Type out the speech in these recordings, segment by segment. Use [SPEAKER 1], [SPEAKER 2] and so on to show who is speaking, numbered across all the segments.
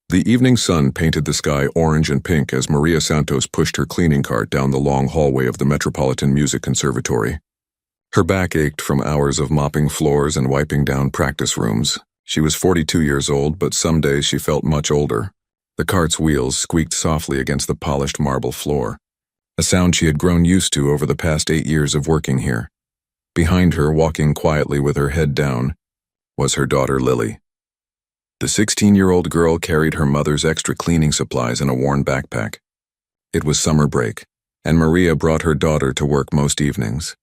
[SPEAKER 1] The evening sun painted the sky orange and pink as Maria Santos pushed her cleaning cart down the long hallway of the Metropolitan Music Conservatory. Her back ached from hours of mopping floors and wiping down practice rooms. She was 42 years old, but some days she felt much older. The cart's wheels squeaked softly against the polished marble floor, a sound she had grown used to over the past 8 years of working here. Behind her, walking quietly with her head down, was her daughter Lily. The 16-year-old girl carried her mother's extra cleaning supplies in a worn backpack. It was summer break, and Maria brought her daughter to work most evenings.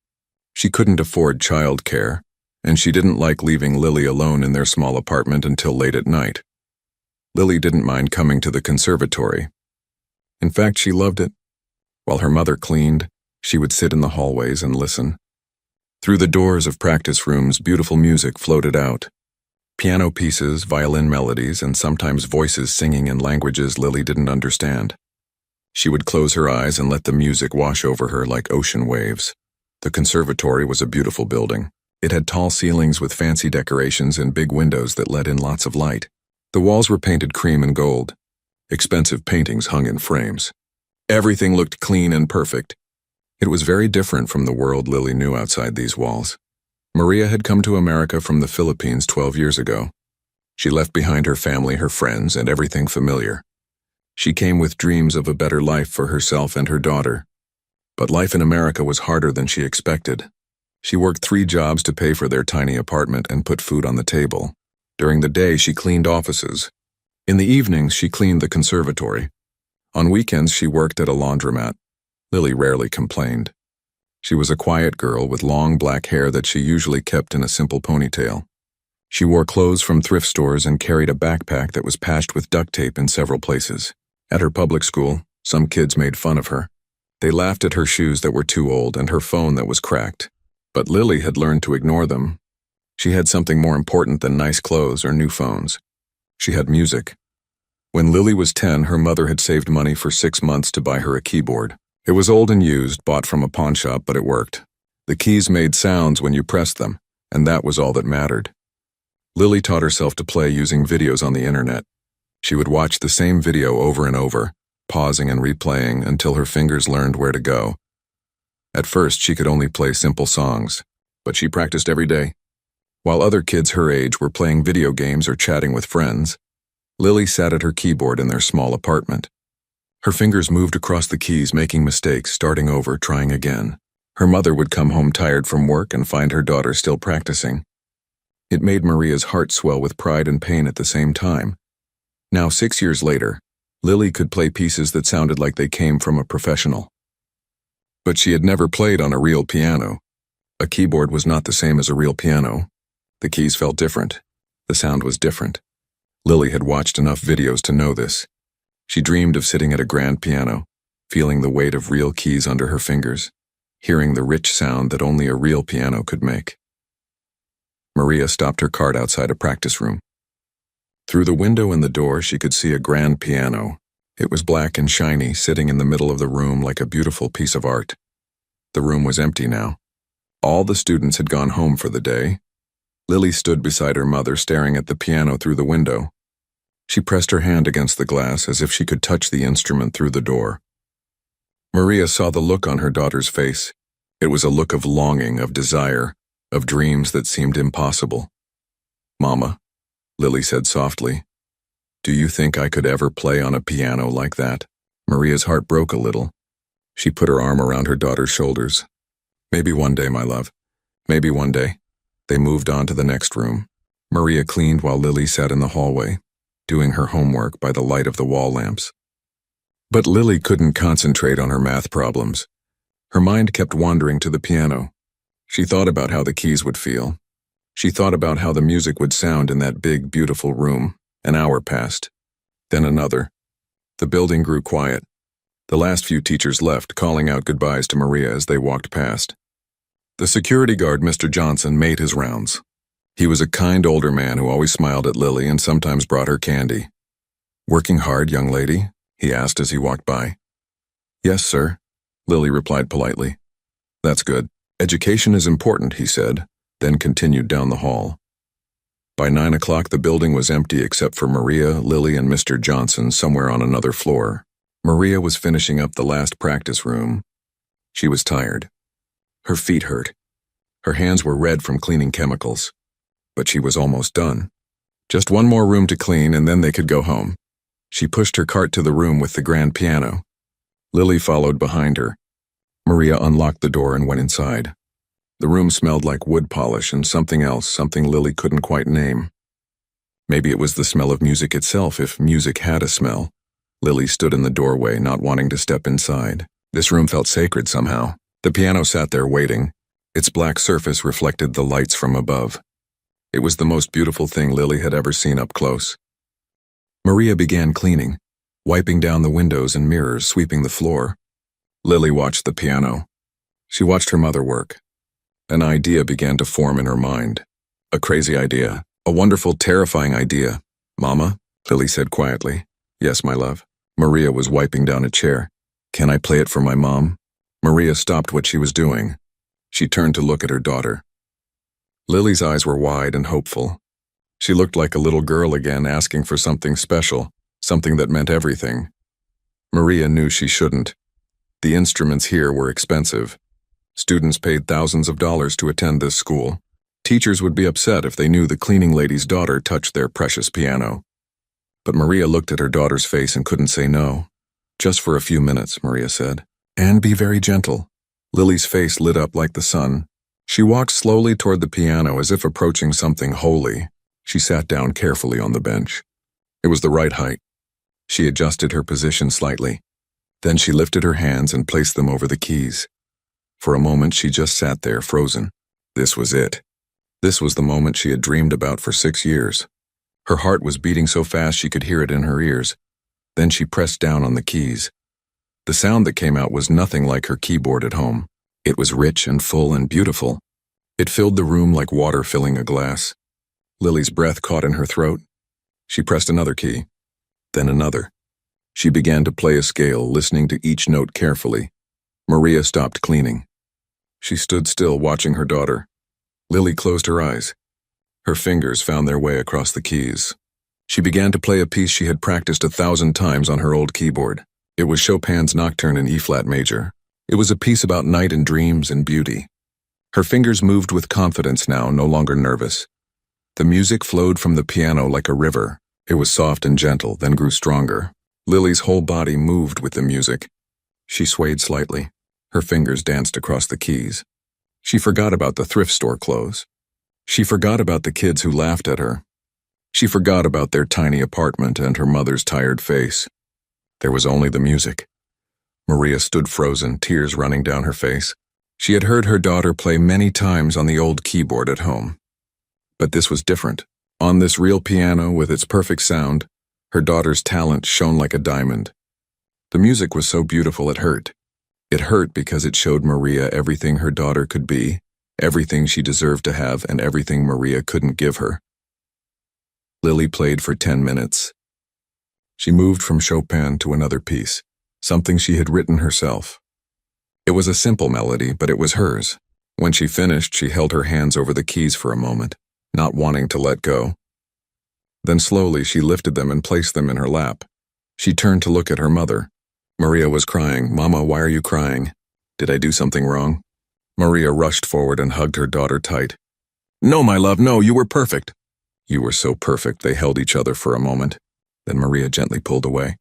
[SPEAKER 1] She couldn't afford childcare, and she didn't like leaving Lily alone in their small apartment until late at night. Lily didn't mind coming to the conservatory. In fact, she loved it. While her mother cleaned, she would sit in the hallways and listen. Through the doors of practice rooms, beautiful music floated out. Piano pieces, violin melodies, and sometimes voices singing in languages Lily didn't understand. She would close her eyes and let the music wash over her like ocean waves. The conservatory was a beautiful building. It had tall ceilings with fancy decorations and big windows that let in lots of light. The walls were painted cream and gold. Expensive paintings hung in frames. Everything looked clean and perfect. It was very different from the world Lily knew outside these walls. Maria had come to America from the Philippines 12 years ago. She left behind her family, her friends, and everything familiar. She came with dreams of a better life for herself and her daughter. But life in America was harder than she expected. She worked 3 jobs to pay for their tiny apartment and put food on the table. During the day, she cleaned offices. In the evenings, she cleaned the conservatory. On weekends, she worked at a laundromat. Lily rarely complained. She was a quiet girl with long black hair that she usually kept in a simple ponytail. She wore clothes from thrift stores and carried a backpack that was patched with duct tape in several places. At her public school, some kids made fun of her. They laughed at her shoes that were too old and her phone that was cracked. But Lily had learned to ignore them. She had something more important than nice clothes or new phones. She had music. When Lily was 10, her mother had saved money for 6 months to buy her a keyboard. It was old and used, bought from a pawn shop, but it worked. The keys made sounds when you pressed them, and that was all that mattered. Lily taught herself to play using videos on the internet. She would watch the same video over and over, pausing and replaying until her fingers learned where to go. At first, she could only play simple songs, but she practiced every day. While other kids her age were playing video games or chatting with friends, Lily sat at her keyboard in their small apartment. Her fingers moved across the keys, making mistakes, starting over, trying again. Her mother would come home tired from work and find her daughter still practicing. It made Maria's heart swell with pride and pain at the same time. Now, 6 years later, Lily could play pieces that sounded like they came from a professional. But she had never played on a real piano. A keyboard was not the same as a real piano. The keys felt different. The sound was different. Lily had watched enough videos to know this. She dreamed of sitting at a grand piano, feeling the weight of real keys under her fingers, hearing the rich sound that only a real piano could make. Maria stopped her cart outside a practice room. Through the window in the door, she could see a grand piano. It was black and shiny, sitting in the middle of the room like a beautiful piece of art. The room was empty now. All the students had gone home for the day. Lily stood beside her mother, staring at the piano through the window. She pressed her hand against the glass as if she could touch the instrument through the door. Maria saw the look on her daughter's face. It was a look of longing, of desire, of dreams that seemed impossible. "Mama," Lily said softly, "do you think I could ever play on a piano like that?" Maria's heart broke a little. She put her arm around her daughter's shoulders. "Maybe one day, my love. Maybe one day." They moved on to the next room. Maria cleaned while Lily sat in the hallway, doing her homework by the light of the wall lamps. But Lily couldn't concentrate on her math problems. Her mind kept wandering to the piano. She thought about how the keys would feel. She thought about how the music would sound in that big, beautiful room. An hour passed. Then another. The building grew quiet. The last few teachers left, calling out goodbyes to Maria as they walked past. The security guard, Mr. Johnson, made his rounds. He was a kind older man who always smiled at Lily and sometimes brought her candy. "Working hard, young lady?" he asked as he walked by. "Yes, sir," Lily replied politely. "That's good. Education is important," he said, then continued down the hall. By 9 o'clock, the building was empty except for Maria, Lily, and Mr. Johnson somewhere on another floor. Maria was finishing up the last practice room. She was tired. Her feet hurt. Her hands were red from cleaning chemicals. But she was almost done. Just one more room to clean and then they could go home. She pushed her cart to the room with the grand piano. Lily followed behind her. Maria unlocked the door and went inside. The room smelled like wood polish and something else, something Lily couldn't quite name. Maybe it was the smell of music itself, if music had a smell. Lily stood in the doorway, not wanting to step inside. This room felt sacred somehow. The piano sat there waiting. Its black surface reflected the lights from above. It was the most beautiful thing Lily had ever seen up close. Maria began cleaning, wiping down the windows and mirrors, sweeping the floor. Lily watched the piano. She watched her mother work. An idea began to form in her mind. A crazy idea. A wonderful, terrifying idea. "Mama," Lily said quietly. "Yes, my love." Maria was wiping down a chair. "Can I play it for my mom?" Maria stopped what she was doing. She turned to look at her daughter. Lily's eyes were wide and hopeful. She looked like a little girl again, asking for something special, something that meant everything. Maria knew she shouldn't. The instruments here were expensive. Students paid thousands of dollars to attend this school. Teachers would be upset if they knew the cleaning lady's daughter touched their precious piano. But Maria looked at her daughter's face and couldn't say no. "Just for a few minutes," Maria said. "And be very gentle." Lily's face lit up like the sun. She walked slowly toward the piano as if approaching something holy. She sat down carefully on the bench. It was the right height. She adjusted her position slightly. Then she lifted her hands and placed them over the keys. For a moment, she just sat there, frozen. This was it. This was the moment she had dreamed about for 6 years. Her heart was beating so fast she could hear it in her ears. Then she pressed down on the keys. The sound that came out was nothing like her keyboard at home. It was rich and full and beautiful. It filled the room like water filling a glass. Lily's breath caught in her throat. She pressed another key, then another. She began to play a scale, listening to each note carefully. Maria stopped cleaning. She stood still, watching her daughter. Lily closed her eyes. Her fingers found their way across the keys. She began to play a piece she had practiced 1,000 times on her old keyboard. It was Chopin's Nocturne in E-flat major. It was a piece about night and dreams and beauty. Her fingers moved with confidence now, no longer nervous. The music flowed from the piano like a river. It was soft and gentle, then grew stronger. Lily's whole body moved with the music. She swayed slightly. Her fingers danced across the keys. She forgot about the thrift store clothes. She forgot about the kids who laughed at her. She forgot about their tiny apartment and her mother's tired face. There was only the music. Maria stood frozen, tears running down her face. She had heard her daughter play many times on the old keyboard at home. But this was different. On this real piano with its perfect sound, her daughter's talent shone like a diamond. The music was so beautiful it hurt. It hurt because it showed Maria everything her daughter could be, everything she deserved to have, and everything Maria couldn't give her. Lily played for 10 minutes. She moved from Chopin to another piece, something she had written herself. It was a simple melody, but it was hers. When she finished, she held her hands over the keys for a moment, not wanting to let go. Then slowly she lifted them and placed them in her lap. She turned to look at her mother. Maria was crying. "Mama, why are you crying? Did I do something wrong?" Maria rushed forward and hugged her daughter tight. "No, my love, no, you were perfect." "You were so perfect." They held each other for a moment. Then Maria gently pulled away.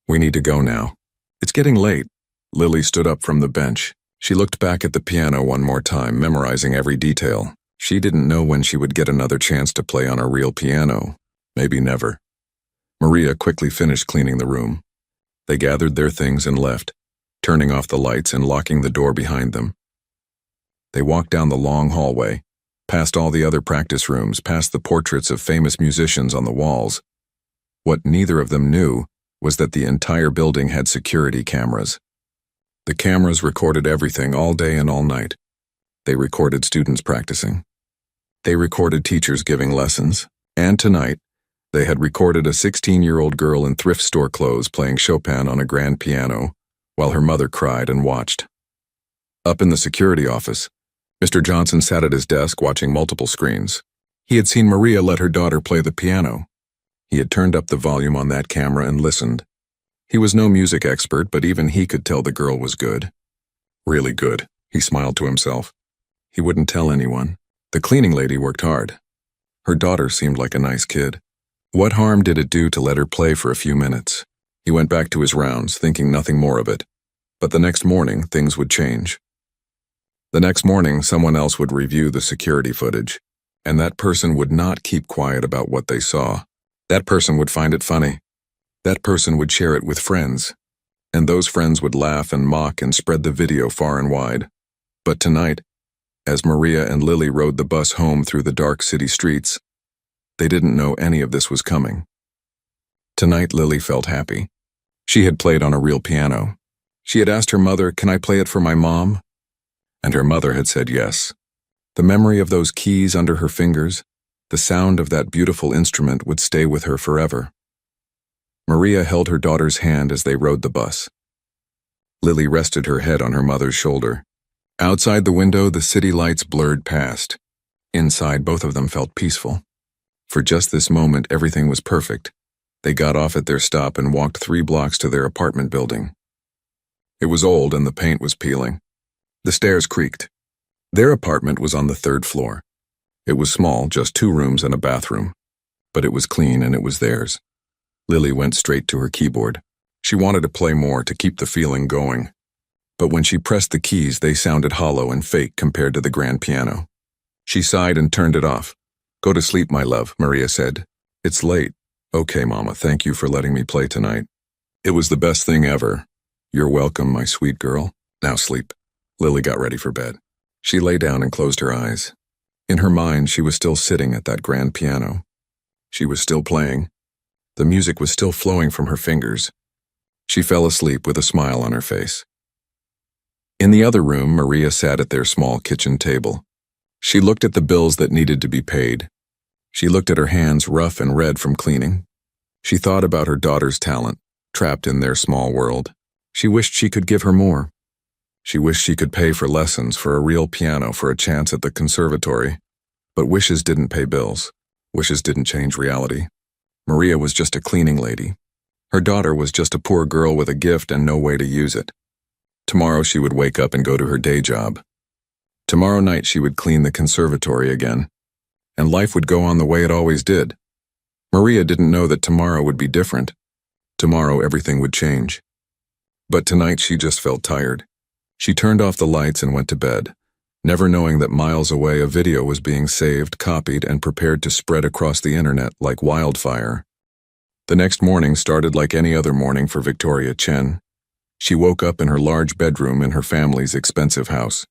[SPEAKER 1] "We need to go now. It's getting late." Lily stood up from the bench. She looked back at the piano one more time, memorizing every detail. She didn't know when she would get another chance to play on a real piano. Maybe never. Maria quickly finished cleaning the room. They gathered their things and left, turning off the lights and locking the door behind them. They walked down the long hallway, past all the other practice rooms, past the portraits of famous musicians on the walls. What neither of them knew was that the entire building had security cameras. The cameras recorded everything all day and all night. They recorded students practicing. They recorded teachers giving lessons. And tonight, they had recorded a 16-year-old girl in thrift store clothes playing Chopin on a grand piano while her mother cried and watched. Up in the security office, Mr. Johnson sat at his desk watching multiple screens. He had seen Maria let her daughter play the piano. He had turned up the volume on that camera and listened. He was no music expert, but even he could tell the girl was good. Really good, he smiled to himself. He wouldn't tell anyone. The cleaning lady worked hard. Her daughter seemed like a nice kid. What harm did it do to let her play for a few minutes? He went back to his rounds, thinking nothing more of it. But the next morning, things would change. The next morning, someone else would review the security footage, and that person would not keep quiet about what they saw. That person would find it funny. That person would share it with friends, and those friends would laugh and mock and spread the video far and wide. But tonight, as Maria and Lily rode the bus home through the dark city streets, they didn't know any of this was coming. Tonight, Lily felt happy. She had played on a real piano. She had asked her mother, "Can I play it for my mom?" And her mother had said yes. The memory of those keys under her fingers, the sound of that beautiful instrument would stay with her forever. Maria held her daughter's hand as they rode the bus. Lily rested her head on her mother's shoulder. Outside the window, the city lights blurred past. Inside, both of them felt peaceful. For just this moment, everything was perfect. They got off at their stop and walked 3 blocks to their apartment building. It was old and the paint was peeling. The stairs creaked. Their apartment was on the 3rd floor. It was small, just 2 rooms and a bathroom. But it was clean and it was theirs. Lily went straight to her keyboard. She wanted to play more to keep the feeling going. But when she pressed the keys, they sounded hollow and fake compared to the grand piano. She sighed and turned it off. "Go to sleep, my love," Maria said. "It's late." "Okay, Mama, thank you for letting me play tonight. It was the best thing ever." "You're welcome, my sweet girl. Now sleep." Lily got ready for bed. She lay down and closed her eyes. In her mind, she was still sitting at that grand piano. She was still playing. The music was still flowing from her fingers. She fell asleep with a smile on her face. In the other room, Maria sat at their small kitchen table. She looked at the bills that needed to be paid. She looked at her hands rough and red from cleaning. She thought about her daughter's talent, trapped in their small world. She wished she could give her more. She wished she could pay for lessons, for a real piano, for a chance at the conservatory. But wishes didn't pay bills. Wishes didn't change reality. Maria was just a cleaning lady. Her daughter was just a poor girl with a gift and no way to use it. Tomorrow she would wake up and go to her day job. Tomorrow night she would clean the conservatory again. And life would go on the way it always did. Maria didn't know that tomorrow would be different. Tomorrow everything would change. But tonight she just felt tired. She turned off the lights and went to bed, never knowing that miles away a video was being saved, copied, and prepared to spread across the internet like wildfire. The next morning started like any other morning for Victoria Chen. She woke up in her large bedroom in her family's expensive house.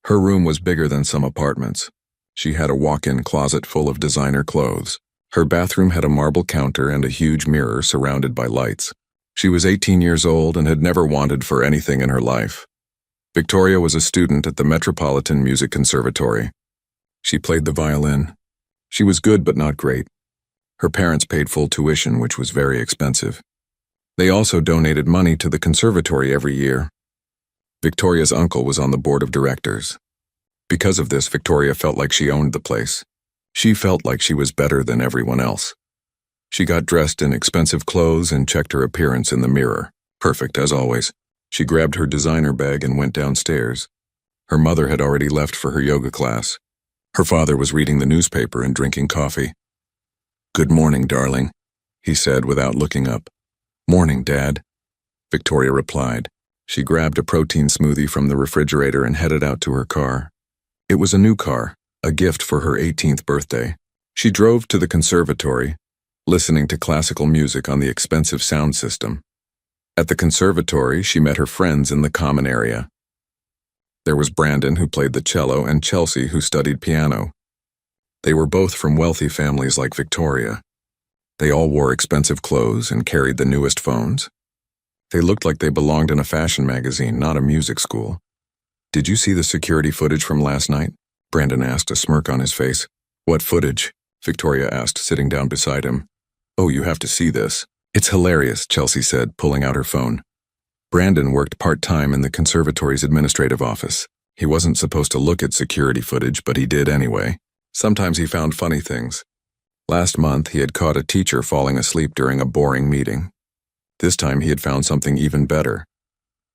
[SPEAKER 1] Her room was bigger than some apartments. She had a walk-in closet full of designer clothes. Her bathroom had a marble counter and a huge mirror surrounded by lights. She was 18 years old and had never wanted for anything in her life. Victoria was a student at the Metropolitan Music Conservatory. She played the violin. She was good but not great. Her parents paid full tuition, which was very expensive. They also donated money to the conservatory every year. Victoria's uncle was on the board of directors. Because of this, Victoria felt like she owned the place. She felt like she was better than everyone else. She got dressed in expensive clothes and checked her appearance in the mirror. Perfect, as always. She grabbed her designer bag and went downstairs. Her mother had already left for her yoga class. Her father was reading the newspaper and drinking coffee. "Good morning, darling," he said without looking up. "Morning, Dad," Victoria replied. She grabbed a protein smoothie from the refrigerator and headed out to her car. It was a new car, a gift for her 18th birthday. She drove to the conservatory, listening to classical music on the expensive sound system. At the conservatory, she met her friends in the common area. There was Brandon, who played the cello, and Chelsea, who studied piano. They were both from wealthy families like Victoria. They all wore expensive clothes and carried the newest phones. They looked like they belonged in a fashion magazine, not a music school. "Did you see the security footage from last night?" Brandon asked, a smirk on his face. "What footage?" Victoria asked, sitting down beside him. "Oh, you have to see this. It's hilarious," Chelsea said, pulling out her phone. Brandon worked part-time in the conservatory's administrative office. He wasn't supposed to look at security footage, but he did anyway. Sometimes he found funny things. Last month, he had caught a teacher falling asleep during a boring meeting. This time, he had found something even better.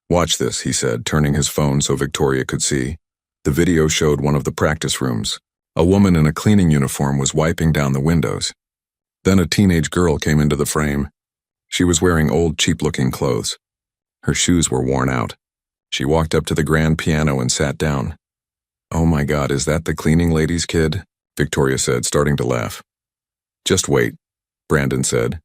[SPEAKER 1] "Watch this," he said, turning his phone so Victoria could see. The video showed one of the practice rooms. A woman in a cleaning uniform was wiping down the windows. Then a teenage girl came into the frame. She was wearing old, cheap-looking clothes. Her shoes were worn out. She walked up to the grand piano and sat down. "Oh my God, is that the cleaning lady's kid?" Victoria said, starting to laugh. "Just wait," Brandon said.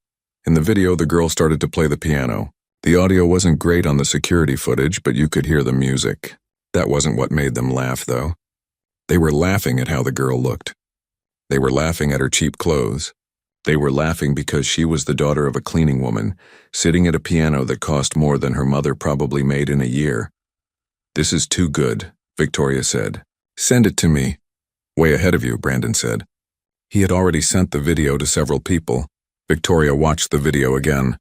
[SPEAKER 1] In the video, the girl started to play the piano. The audio wasn't great on the security footage, but you could hear the music. That wasn't what made them laugh, though. They were laughing at how the girl looked. They were laughing at her cheap clothes. They were laughing because she was the daughter of a cleaning woman, sitting at a piano that cost more than her mother probably made in a year. "This is too good," Victoria said. "Send it to me." "Way ahead of you," Brandon said. He had already sent the video to several people. Victoria watched the video again.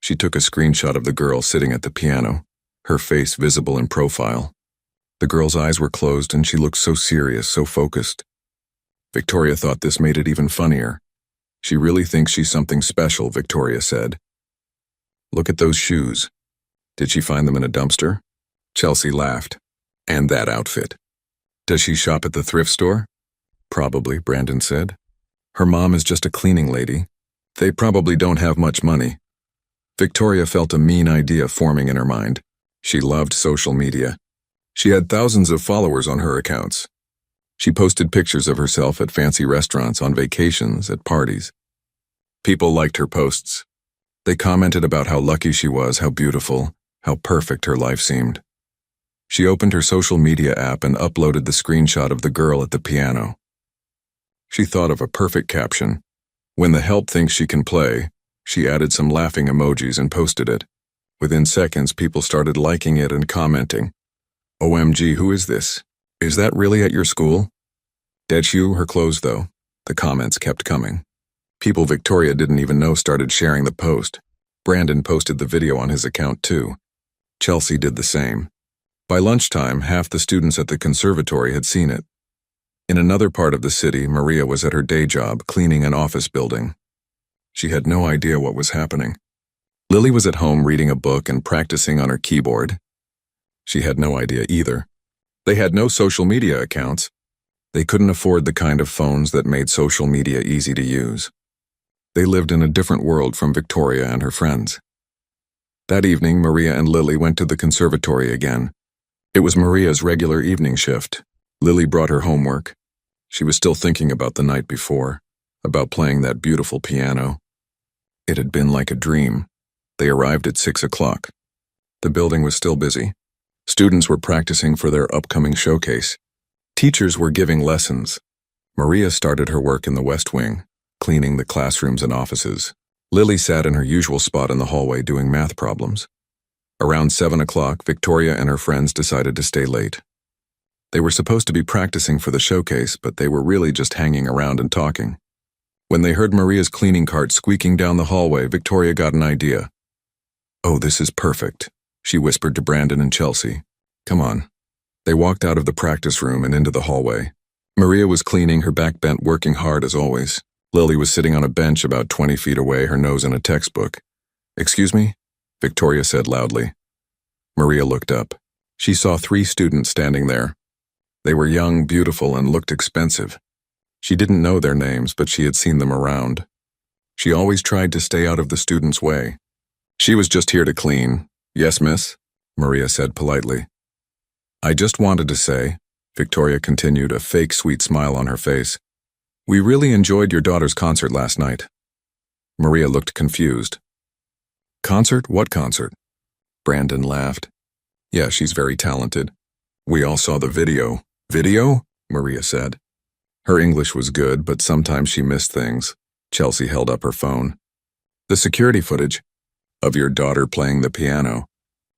[SPEAKER 1] She took a screenshot of the girl sitting at the piano, her face visible in profile. The girl's eyes were closed and she looked so serious, so focused. Victoria thought this made it even funnier. "She really thinks she's something special," Victoria said. "Look at those shoes. Did she find them in a dumpster?" Chelsea laughed. "And that outfit. Does she shop at the thrift store?" "Probably," Brandon said. "Her mom is just a cleaning lady. They probably don't have much money." Victoria felt a mean idea forming in her mind. She loved social media. She had thousands of followers on her accounts. She posted pictures of herself at fancy restaurants, on vacations, at parties. People liked her posts. They commented about how lucky she was, how beautiful, how perfect her life seemed. She opened her social media app and uploaded the screenshot of the girl at the piano. She thought of a perfect caption. "When the help thinks she can play," she added some laughing emojis and posted it. Within seconds, people started liking it and commenting. "OMG, who is this? Is that really at your school?" "Dead shoe, her clothes though." The comments kept coming. People Victoria didn't even know started sharing the post. Brandon posted the video on his account too. Chelsea did the same. By lunchtime, half the students at the conservatory had seen it. In another part of the city, Maria was at her day job, cleaning an office building. She had no idea what was happening. Lily was at home reading a book and practicing on her keyboard. She had no idea either. They had no social media accounts. They couldn't afford the kind of phones that made social media easy to use. They lived in a different world from Victoria and her friends. That evening, Maria and Lily went to the conservatory again. It was Maria's regular evening shift. Lily brought her homework. She was still thinking about the night before, about playing that beautiful piano. It had been like a dream. They arrived at 6 o'clock. The building was still busy. Students were practicing for their upcoming showcase. Teachers were giving lessons. Maria started her work in the West Wing, cleaning the classrooms and offices. Lily sat in her usual spot in the hallway doing math problems. Around 7 o'clock, Victoria and her friends decided to stay late. They were supposed to be practicing for the showcase, but they were really just hanging around and talking. When they heard Maria's cleaning cart squeaking down the hallway, Victoria got an idea. "Oh, this is perfect," she whispered to Brandon and Chelsea. "Come on." They walked out of the practice room and into the hallway. Maria was cleaning, her back bent, working hard as always. Lily was sitting on a bench about 20 feet away, her nose in a textbook. "Excuse me?" Victoria said loudly. Maria looked up. She saw 3 students standing there. They were young, beautiful, and looked expensive. She didn't know their names, but she had seen them around. She always tried to stay out of the students' way. "She was just here to clean." "Yes, miss," Maria said politely. "I just wanted to say," Victoria continued, a fake sweet smile on her face, "we really enjoyed your daughter's concert last night." Maria looked confused. "Concert? What concert?" Brandon laughed. "Yeah, she's very talented. We all saw the video." "Video?" Maria said. Her English was good, but sometimes she missed things. Chelsea held up her phone. "The security footage of your daughter playing the piano.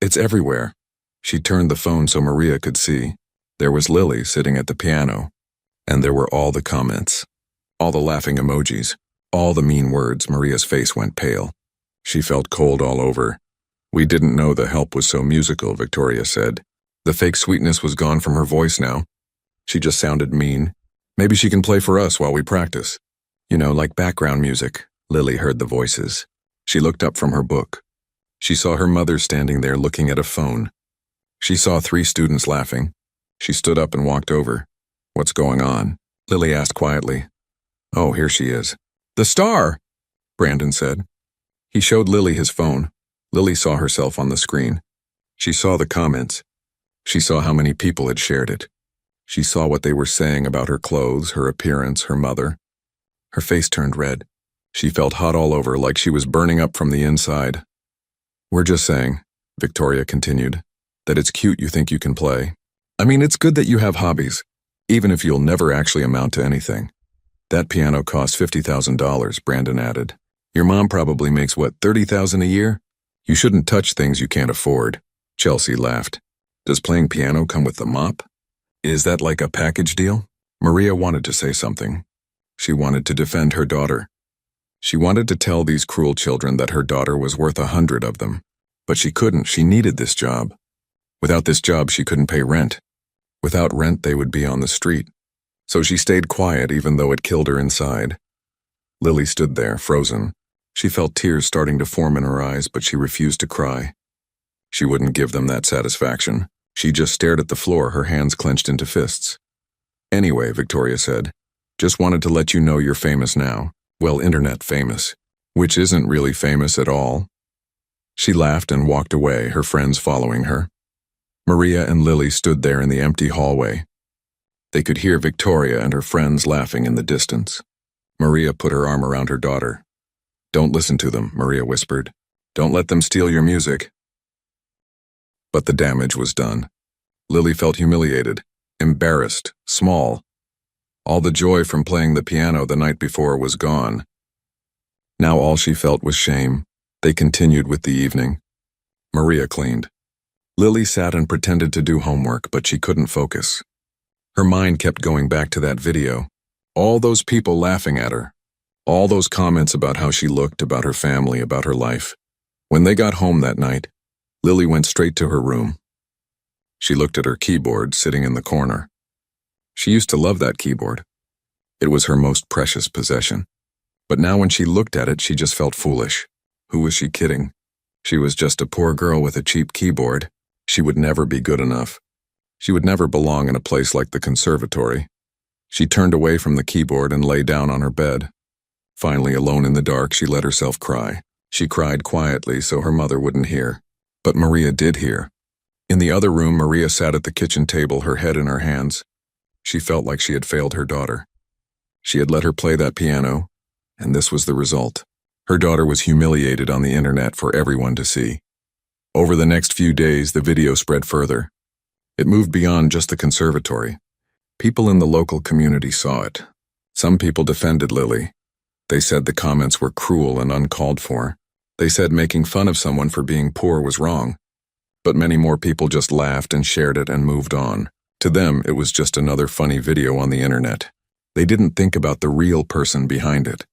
[SPEAKER 1] It's everywhere." She turned the phone so Maria could see. There was Lily sitting at the piano. And there were all the comments, all the laughing emojis, all the mean words. Maria's face went pale. She felt cold all over. "We didn't know the help was so musical," Victoria said. The fake sweetness was gone from her voice now. She just sounded mean. Maybe she can play for us while we practice. You know, like background music. Lily heard the voices. She looked up from her book. She saw her mother standing there looking at a phone. She saw 3 students laughing. She stood up and walked over. What's going on? Lily asked quietly. Oh, here she is. The star, Brandon said. He showed Lily his phone. Lily saw herself on the screen. She saw the comments. She saw how many people had shared it. She saw what they were saying about her clothes, her appearance, her mother. Her face turned red. She felt hot all over, like she was burning up from the inside. We're just saying, Victoria continued, that it's cute you think you can play. I mean, it's good that you have hobbies, even if you'll never actually amount to anything. That piano cost $50,000, Brandon added. Your mom probably makes, what, $30,000 a year? You shouldn't touch things you can't afford. Chelsea laughed. Does playing piano come with the mop? Is that like a package deal? Maria wanted to say something. She wanted to defend her daughter. She wanted to tell these cruel children that her daughter was worth 100 of them. But she couldn't. She needed this job. Without this job, she couldn't pay rent. Without rent, they would be on the street. So she stayed quiet even though it killed her inside. Lily stood there, frozen. She felt tears starting to form in her eyes, but she refused to cry. She wouldn't give them that satisfaction. She just stared at the floor, her hands clenched into fists. Anyway, Victoria said, just wanted to let you know you're famous now. Well, internet famous. Which isn't really famous at all. She laughed and walked away, her friends following her. Maria and Lily stood there in the empty hallway. They could hear Victoria and her friends laughing in the distance. Maria put her arm around her daughter. Don't listen to them, Maria whispered. Don't let them steal your music. But the damage was done. Lily felt humiliated, embarrassed, small. All the joy from playing the piano the night before was gone. Now all she felt was shame. They continued with the evening. Maria cleaned. Lily sat and pretended to do homework, but she couldn't focus. Her mind kept going back to that video. All those people laughing at her. All those comments about how she looked, about her family, about her life. When they got home that night, Lily went straight to her room. She looked at her keyboard sitting in the corner. She used to love that keyboard. It was her most precious possession. But now when she looked at it, she just felt foolish. Who was she kidding? She was just a poor girl with a cheap keyboard. She would never be good enough. She would never belong in a place like the conservatory. She turned away from the keyboard and lay down on her bed. Finally, alone in the dark, she let herself cry. She cried quietly so her mother wouldn't hear. But Maria did hear. In the other room, Maria sat at the kitchen table, her head in her hands. She felt like she had failed her daughter. She had let her play that piano, and this was the result. Her daughter was humiliated on the internet for everyone to see. Over the next few days, the video spread further. It moved beyond just the conservatory. People in the local community saw it. Some people defended Lily. They said the comments were cruel and uncalled for. They said making fun of someone for being poor was wrong. But many more people just laughed and shared it and moved on. To them, it was just another funny video on the internet. They didn't think about the real person behind it.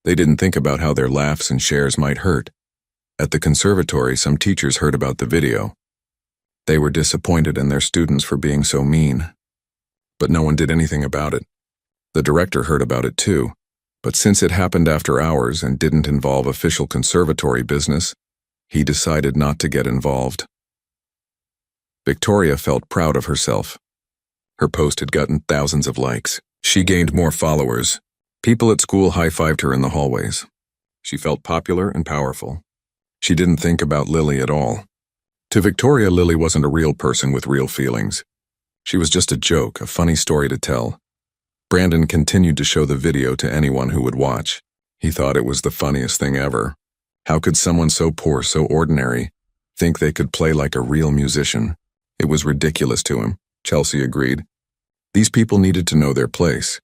[SPEAKER 1] They didn't think about how their laughs and shares might hurt. At the conservatory, some teachers heard about the video. They were disappointed in their students for being so mean. But no one did anything about it. The director heard about it too, but since it happened after hours and didn't involve official conservatory business, he decided not to get involved. Victoria felt proud of herself. Her post had gotten thousands of likes. She gained more followers. People at school high-fived her in the hallways. She felt popular and powerful. She didn't think about Lily at all. To Victoria, Lily wasn't a real person with real feelings. She was just a joke, a funny story to tell. Brandon continued to show the video to anyone who would watch. He thought it was the funniest thing ever. How could someone so poor, so ordinary, think they could play like a real musician? It was ridiculous to him, Chelsea agreed. These people needed to know their place.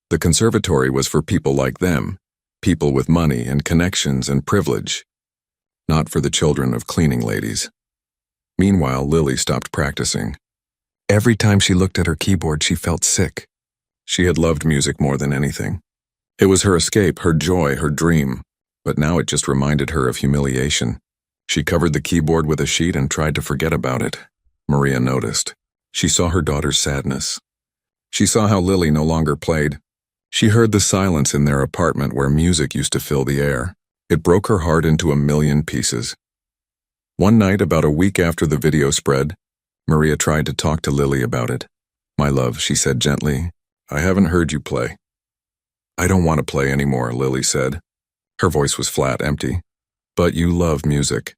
[SPEAKER 1] The conservatory was for people like them, people with money and connections and privilege, not for the children of cleaning ladies. Meanwhile, Lily stopped practicing. Every time she looked at her keyboard, she felt sick. She had loved music more than anything. It was her escape, her joy, her dream, but now it just reminded her of humiliation. She covered the keyboard with a sheet and tried to forget about it. Maria noticed. She saw her daughter's sadness. She saw how Lily no longer played. She heard the silence in their apartment where music used to fill the air. It broke her heart into a million pieces. One night, about a week after the video spread, Maria tried to talk to Lily about it. "My love," she said gently, "I haven't heard you play." "I don't want to play anymore," Lily said. Her voice was flat, empty. "But you love music."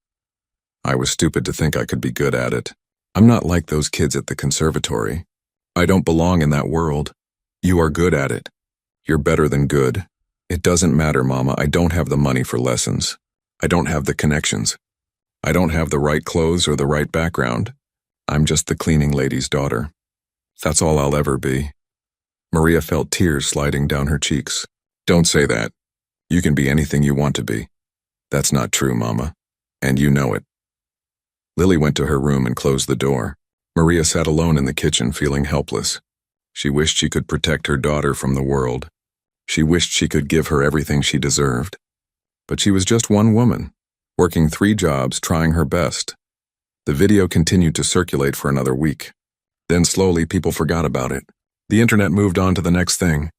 [SPEAKER 1] "I was stupid to think I could be good at it. I'm not like those kids at the conservatory. I don't belong in that world. You are good at it. You're better than good. It doesn't matter, Mama. I don't have the money for lessons. I don't have the connections. I don't have the right clothes or the right background. I'm just the cleaning lady's daughter. That's all I'll ever be." Maria felt tears sliding down her cheeks. "Don't say that. You can be anything you want to be." "That's not true, Mama. And you know it." Lily went to her room and closed the door. Maria sat alone in the kitchen, feeling helpless. She wished she could protect her daughter from the world. She wished she could give her everything she deserved. But she was just one woman, working 3 jobs, trying her best. The video continued to circulate for another week. Then slowly people forgot about it. The internet moved on to the next thing.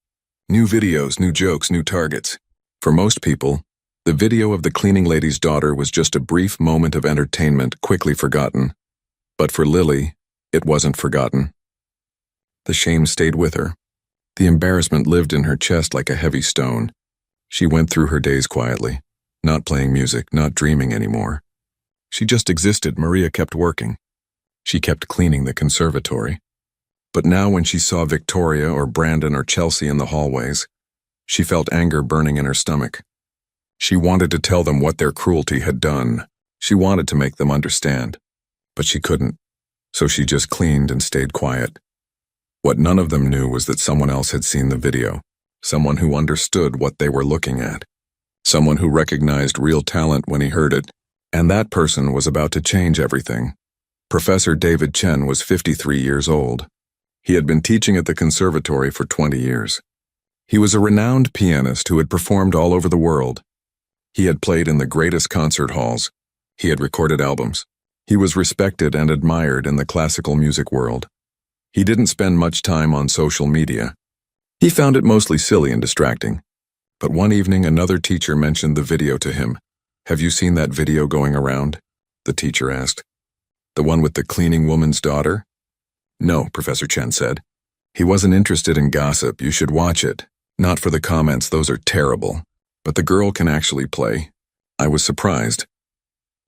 [SPEAKER 1] New videos, new jokes, new targets. For most people, the video of the cleaning lady's daughter was just a brief moment of entertainment, quickly forgotten. But for Lily, it wasn't forgotten. The shame stayed with her. The embarrassment lived in her chest like a heavy stone. She went through her days quietly, not playing music, not dreaming anymore. She just existed. Maria kept working. She kept cleaning the conservatory. But now when she saw Victoria or Brandon or Chelsea in the hallways, she felt anger burning in her stomach. She wanted to tell them what their cruelty had done. She wanted to make them understand. But she couldn't. So she just cleaned and stayed quiet. What none of them knew was that someone else had seen the video. Someone who understood what they were looking at. Someone who recognized real talent when he heard it. And that person was about to change everything. Professor David Chen was 53 years old. He had been teaching at the conservatory for 20 years. He was a renowned pianist who had performed all over the world. He had played in the greatest concert halls. He had recorded albums. He was respected and admired in the classical music world. He didn't spend much time on social media. He found it mostly silly and distracting. But one evening, another teacher mentioned the video to him. "Have you seen that video going around?" the teacher asked. "The one with the cleaning woman's daughter?" "No," Professor Chen said. "He wasn't interested in gossip. You should watch it. Not for the comments, those are terrible. But the girl can actually play." I was surprised.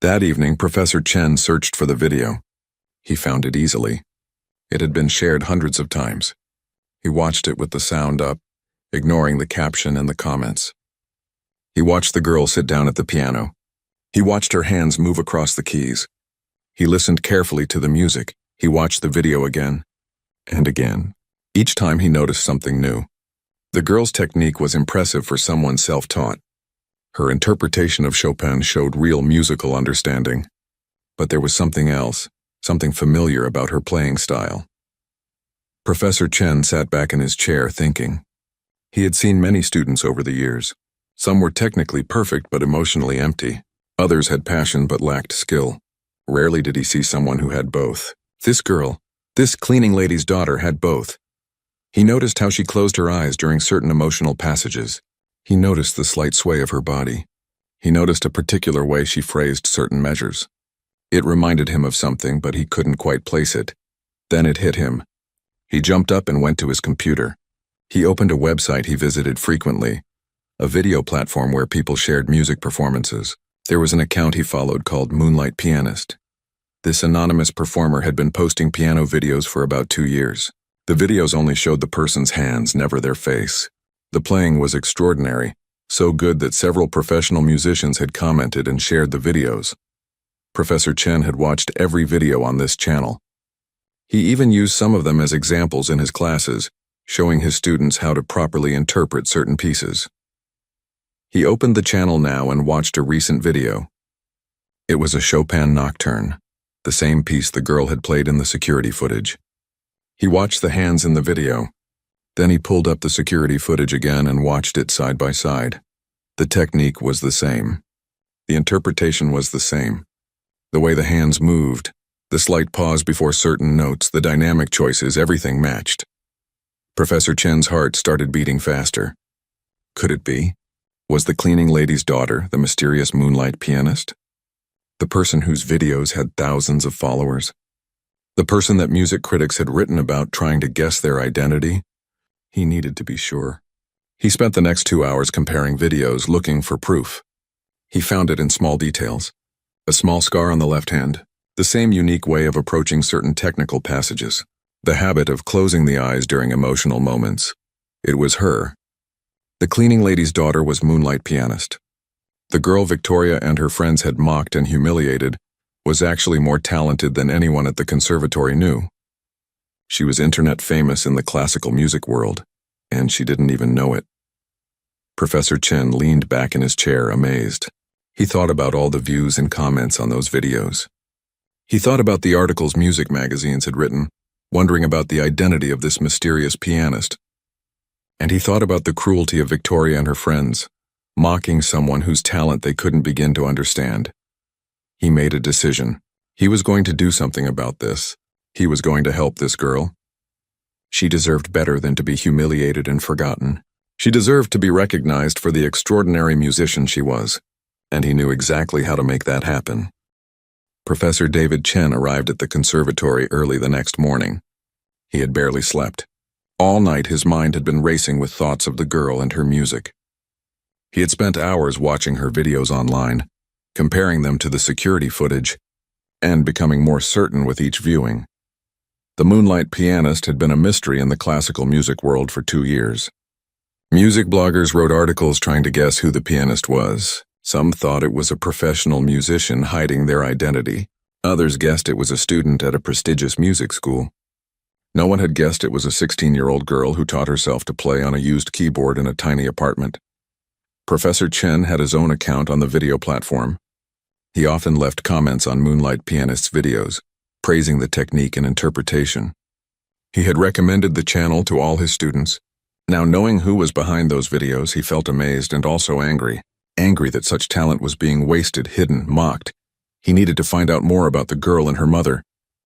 [SPEAKER 1] That evening, Professor Chen searched for the video. He found it easily. It had been shared hundreds of times. He watched it with the sound up, ignoring the caption and the comments. He watched the girl sit down at the piano. He watched her hands move across the keys. He listened carefully to the music. He watched the video again and again. Each time he noticed something new. The girl's technique was impressive for someone self-taught. Her interpretation of Chopin showed real musical understanding. But there was something else, something familiar about her playing style. Professor Chen sat back in his chair thinking. He had seen many students over the years. Some were technically perfect but emotionally empty. Others had passion but lacked skill. Rarely did he see someone who had both. This girl, this cleaning lady's daughter, had both. He noticed how she closed her eyes during certain emotional passages. He noticed the slight sway of her body. He noticed a particular way she phrased certain measures. It reminded him of something, but he couldn't quite place it. Then it hit him. He jumped up and went to his computer. He opened a website he visited frequently, a video platform where people shared music performances. There was an account he followed called Moonlight Pianist. This anonymous performer had been posting piano videos for about 2 years. The videos only showed the person's hands, never their face. The playing was extraordinary, so good that several professional musicians had commented and shared the videos. Professor Chen had watched every video on this channel. He even used some of them as examples in his classes, showing his students how to properly interpret certain pieces. He opened the channel now and watched a recent video. It was a Chopin nocturne, the same piece the girl had played in the security footage. He watched the hands in the video. Then he pulled up the security footage again and watched it side by side. The technique was the same. The interpretation was the same. The way the hands moved, the slight pause before certain notes, the dynamic choices, everything matched. Professor Chen's heart started beating faster. Could it be? Was the cleaning lady's daughter the mysterious moonlight pianist? The person whose videos had thousands of followers? The person that music critics had written about trying to guess their identity? He needed to be sure. He spent the next 2 hours comparing videos, looking for proof. He found it in small details. A small scar on the left hand, the same unique way of approaching certain technical passages, the habit of closing the eyes during emotional moments. It was her. The cleaning lady's daughter was moonlight pianist. The girl Victoria and her friends had mocked and humiliated was actually more talented than anyone at the conservatory knew. She was internet famous in the classical music world, and she didn't even know it. Professor Chen leaned back in his chair, amazed. He thought about all the views and comments on those videos. He thought about the articles music magazines had written, wondering about the identity of this mysterious pianist. And he thought about the cruelty of Victoria and her friends, mocking someone whose talent they couldn't begin to understand. He made a decision. He was going to do something about this. He was going to help this girl. She deserved better than to be humiliated and forgotten. She deserved to be recognized for the extraordinary musician she was, and he knew exactly how to make that happen. Professor David Chen arrived at the conservatory early the next morning. He had barely slept. All night his mind had been racing with thoughts of the girl and her music. He had spent hours watching her videos online, comparing them to the security footage, and becoming more certain with each viewing. The moonlight pianist had been a mystery in the classical music world for 2 years. Music bloggers wrote articles trying to guess who the pianist was. Some thought it was a professional musician hiding their identity. Others guessed it was a student at a prestigious music school. No one had guessed it was a 16-year-old girl who taught herself to play on a used keyboard in a tiny apartment. Professor Chen had his own account on the video platform. He often left comments on Moonlight Pianist's videos, praising the technique and interpretation. He had recommended the channel to all his students. Now, knowing who was behind those videos, he felt amazed and also angry. Angry that such talent was being wasted, hidden, mocked. He needed to find out more about the girl and her mother.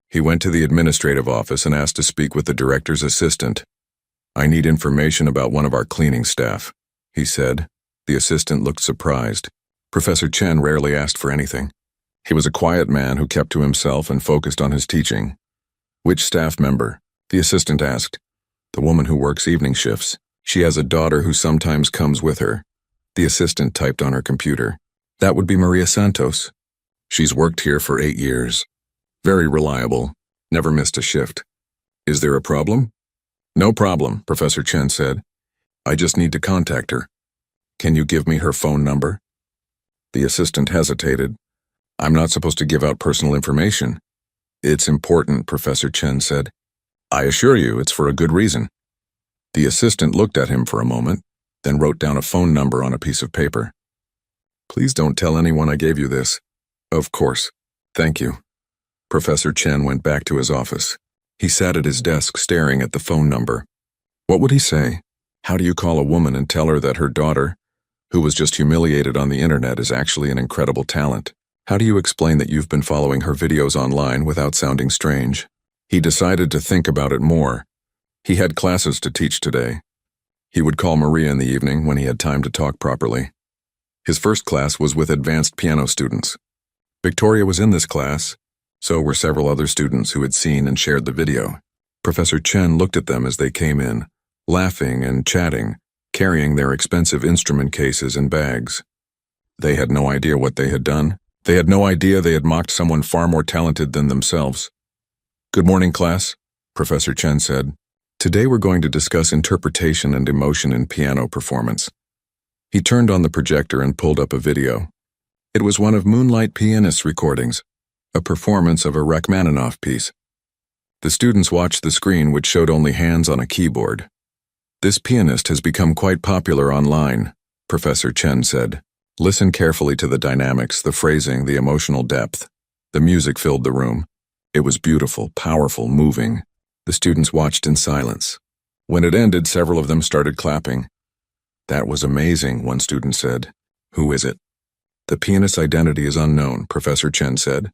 [SPEAKER 1] He went to the administrative office and asked to speak with the director's assistant. "I need information about one of our cleaning staff," he said. The assistant looked surprised. Professor Chen rarely asked for anything. He was a quiet man who kept to himself and focused on his teaching. "Which staff member?" the assistant asked. "The woman who works evening shifts. She has a daughter who sometimes comes with her." The assistant typed on her computer. "That would be Maria Santos. She's worked here for 8 years. Very reliable. Never missed a shift. Is there a problem?" "No problem," Professor Chen said. "I just need to contact her. Can you give me her phone number?" The assistant hesitated. "I'm not supposed to give out personal information." "It's important," Professor Chen said. "I assure you, it's for a good reason." The assistant looked at him for a moment, then wrote down a phone number on a piece of paper. "Please don't tell anyone I gave you this." "Of course. Thank you." Professor Chen went back to his office. He sat at his desk staring at the phone number. What would he say? How do you call a woman and tell her that her daughter, who was just humiliated on the internet, is actually an incredible talent? How do you explain that you've been following her videos online without sounding strange? He decided to think about it more. He had classes to teach today. He would call Maria in the evening when he had time to talk properly. His first class was with advanced piano students. Victoria was in this class. So were several other students who had seen and shared the video. Professor Chen looked at them as they came in, laughing and chatting, carrying their expensive instrument cases and bags. They had no idea what they had done. They had no idea they had mocked someone far more talented than themselves. "Good morning, class," Professor Chen said. "Today we're going to discuss interpretation and emotion in piano performance." He turned on the projector and pulled up a video. It was one of Moonlight Pianist's recordings, a performance of a Rachmaninoff piece. The students watched the screen, which showed only hands on a keyboard. "This pianist has become quite popular online," Professor Chen said. "Listen carefully to the dynamics, the phrasing, the emotional depth." The music filled the room. It was beautiful, powerful, moving. The students watched in silence. When it ended, several of them started clapping. "That was amazing," one student said. "Who is it?" "The pianist's identity is unknown," Professor Chen said.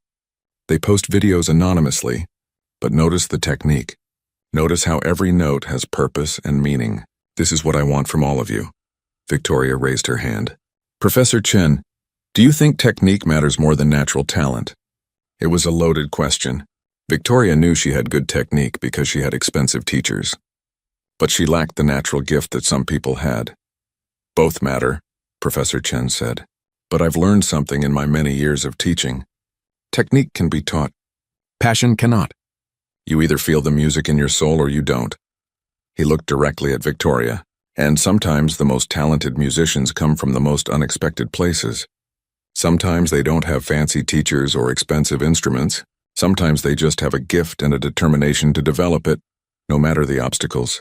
[SPEAKER 1] "They post videos anonymously, but notice the technique. Notice how every note has purpose and meaning. This is what I want from all of you. Victoria raised her hand. Professor Chen, do you think technique matters more than natural talent? It was a loaded question. Victoria knew she had good technique because she had expensive teachers. But she lacked the natural gift that some people had. Both matter, Professor Chen said. But I've learned something in my many years of teaching. Technique can be taught. Passion cannot. You either feel the music in your soul or you don't. He looked directly at Victoria, and sometimes the most talented musicians come from the most unexpected places. Sometimes they don't have fancy teachers or expensive instruments. Sometimes they just have a gift and a determination to develop it, no matter the obstacles.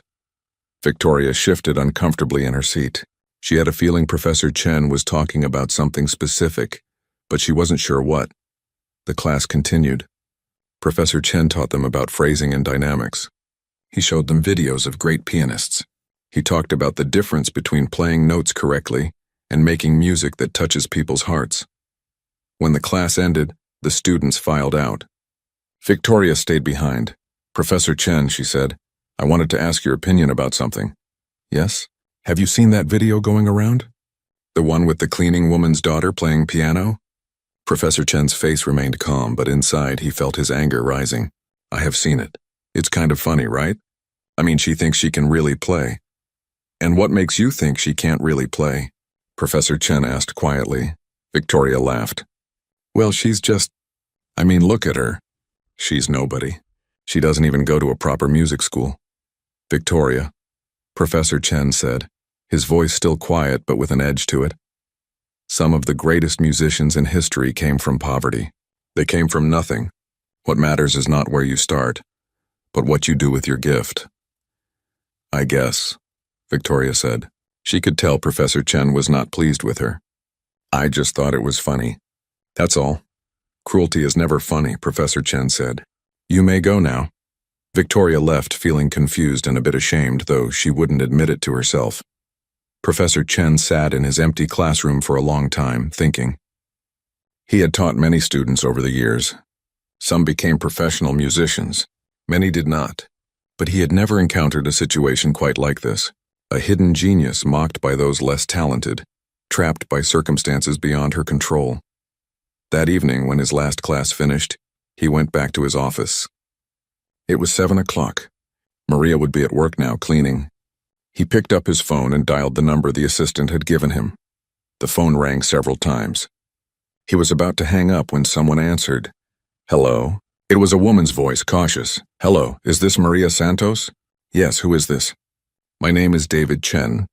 [SPEAKER 1] Victoria shifted uncomfortably in her seat. She had a feeling Professor Chen was talking about something specific, but she wasn't sure what. The class continued. Professor Chen taught them about phrasing and dynamics. He showed them videos of great pianists. He talked about the difference between playing notes correctly and making music that touches people's hearts. When the class ended, the students filed out. Victoria stayed behind. Professor Chen, she said, I wanted to ask your opinion about something. Yes? Have you seen that video going around? The one with the cleaning woman's daughter playing piano? Professor Chen's face remained calm, but inside he felt his anger rising. I have seen it. It's kind of funny, right? I mean, she thinks she can really play. And what makes you think she can't really play? Professor Chen asked quietly. Victoria laughed. Well, look at her. She's nobody. She doesn't even go to a proper music school. Victoria, Professor Chen said, his voice still quiet but with an edge to it. Some of the greatest musicians in history came from poverty. They came from nothing. What matters is not where you start, but what you do with your gift. I guess, Victoria said. She could tell Professor Chen was not pleased with her. I just thought it was funny. That's all. Cruelty is never funny, Professor Chen said. You may go now. Victoria left feeling confused and a bit ashamed, though she wouldn't admit it to herself. Professor Chen sat in his empty classroom for a long time, thinking. He had taught many students over the years. Some became professional musicians. Many did not. But he had never encountered a situation quite like this. A hidden genius mocked by those less talented, trapped by circumstances beyond her control. That evening, when his last class finished, he went back to his office. It was 7 o'clock. Maria would be at work now, cleaning. He picked up his phone and dialed the number the assistant had given him. The phone rang several times. He was about to hang up when someone answered. Hello? It was a woman's voice, cautious. Hello, is this Maria Santos? Yes, who is this? My name is David Chen.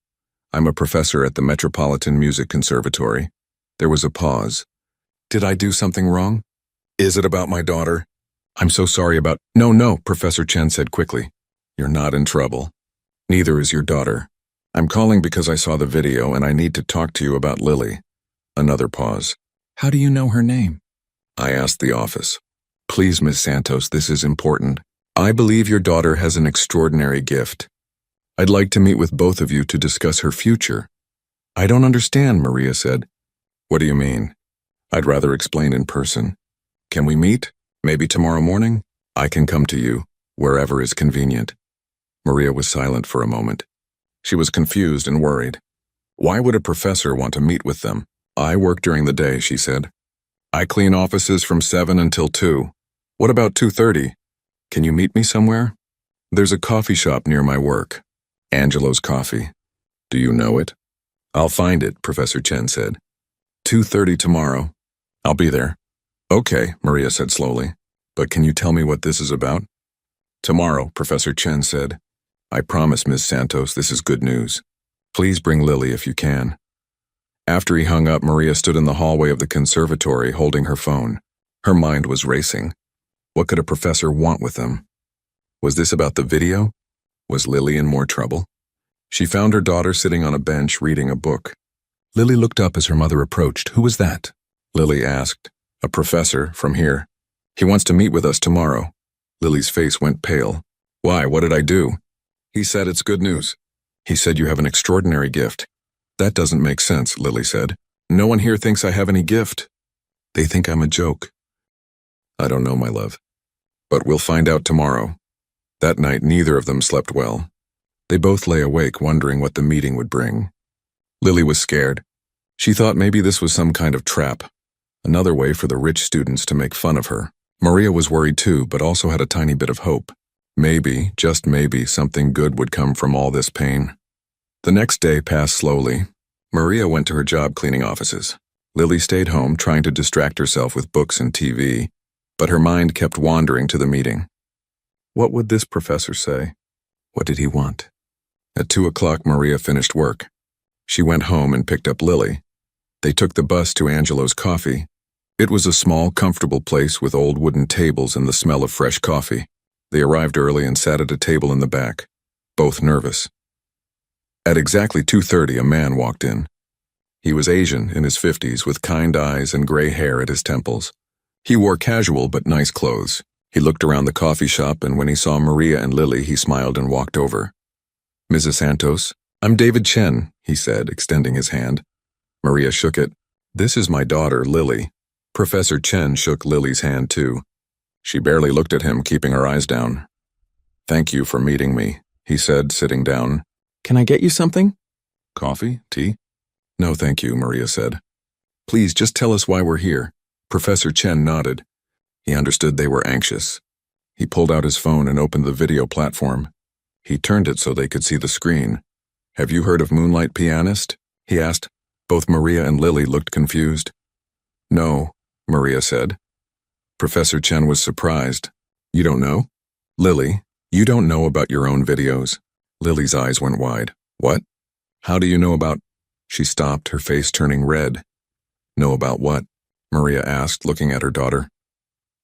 [SPEAKER 1] I'm a professor at the Metropolitan Music Conservatory. There was a pause. Did I do something wrong? Is it about my daughter? I'm so sorry about— No, Professor Chen said quickly. You're not in trouble. Neither is your daughter. I'm calling because I saw the video and I need to talk to you about Lily. Another pause. How do you know her name? I asked the office. Please, Ms. Santos, this is important. I believe your daughter has an extraordinary gift. I'd like to meet with both of you to discuss her future. I don't understand, Maria said. What do you mean? I'd rather explain in person. Can we meet? Maybe tomorrow morning? I can come to you, wherever is convenient. Maria was silent for a moment. She was confused and worried. Why would a professor want to meet with them? I work during the day, she said. I clean offices from 7 until 2. What about 2:30? Can you meet me somewhere? There's a coffee shop near my work. Angelo's Coffee. Do you know it? I'll find it, Professor Chen said. 2:30 tomorrow. I'll be there. Okay, Maria said slowly. But can you tell me what this is about? Tomorrow, Professor Chen said. I promise, Ms. Santos, this is good news. Please bring Lily if you can. After he hung up, Maria stood in the hallway of the conservatory holding her phone. Her mind was racing. What could a professor want with them? Was this about the video? Was Lily in more trouble? She found her daughter sitting on a bench reading a book. Lily looked up as her mother approached. Who was that? Lily asked. A professor from here. He wants to meet with us tomorrow. Lily's face went pale. Why, what did I do? He said it's good news. He said you have an extraordinary gift. That doesn't make sense, Lily said. No one here thinks I have any gift. They think I'm a joke. I don't know, my love. But we'll find out tomorrow. That night, neither of them slept well. They both lay awake, wondering what the meeting would bring. Lily was scared. She thought maybe this was some kind of trap, another way for the rich students to make fun of her. Maria was worried too, but also had a tiny bit of hope. Maybe, just maybe, something good would come from all this pain. The next day passed slowly. Maria went to her job cleaning offices. Lily stayed home, trying to distract herself with books and TV, but her mind kept wandering to the meeting. What would this professor say? What did he want? At 2 o'clock, Maria finished work. She went home and picked up Lily. They took the bus to Angelo's Coffee. It was a small, comfortable place with old wooden tables and the smell of fresh coffee. They arrived early and sat at a table in the back, both nervous. At exactly 2:30, a man walked in. He was Asian, in his 50s, with kind eyes and gray hair at his temples. He wore casual but nice clothes. He looked around the coffee shop, and when he saw Maria and Lily, he smiled and walked over. "Mrs. Santos, I'm David Chen," he said, extending his hand. Maria shook it. "This is my daughter, Lily." Professor Chen shook Lily's hand too. She barely looked at him, keeping her eyes down. "Thank you for meeting me," he said, sitting down. "Can I get you something?" "Coffee? Tea?" "No, thank you," Maria said. "Please, just tell us why we're here." Professor Chen nodded. He understood they were anxious. He pulled out his phone and opened the video platform. He turned it so they could see the screen. "Have you heard of Moonlight Pianist?" he asked. Both Maria and Lily looked confused. "No," Maria said. Professor Chen was surprised. "You don't know? Lily, you don't know about your own videos?" Lily's eyes went wide. "What? How do you know about—" She stopped, her face turning red. "Know about what?" Maria asked, looking at her daughter.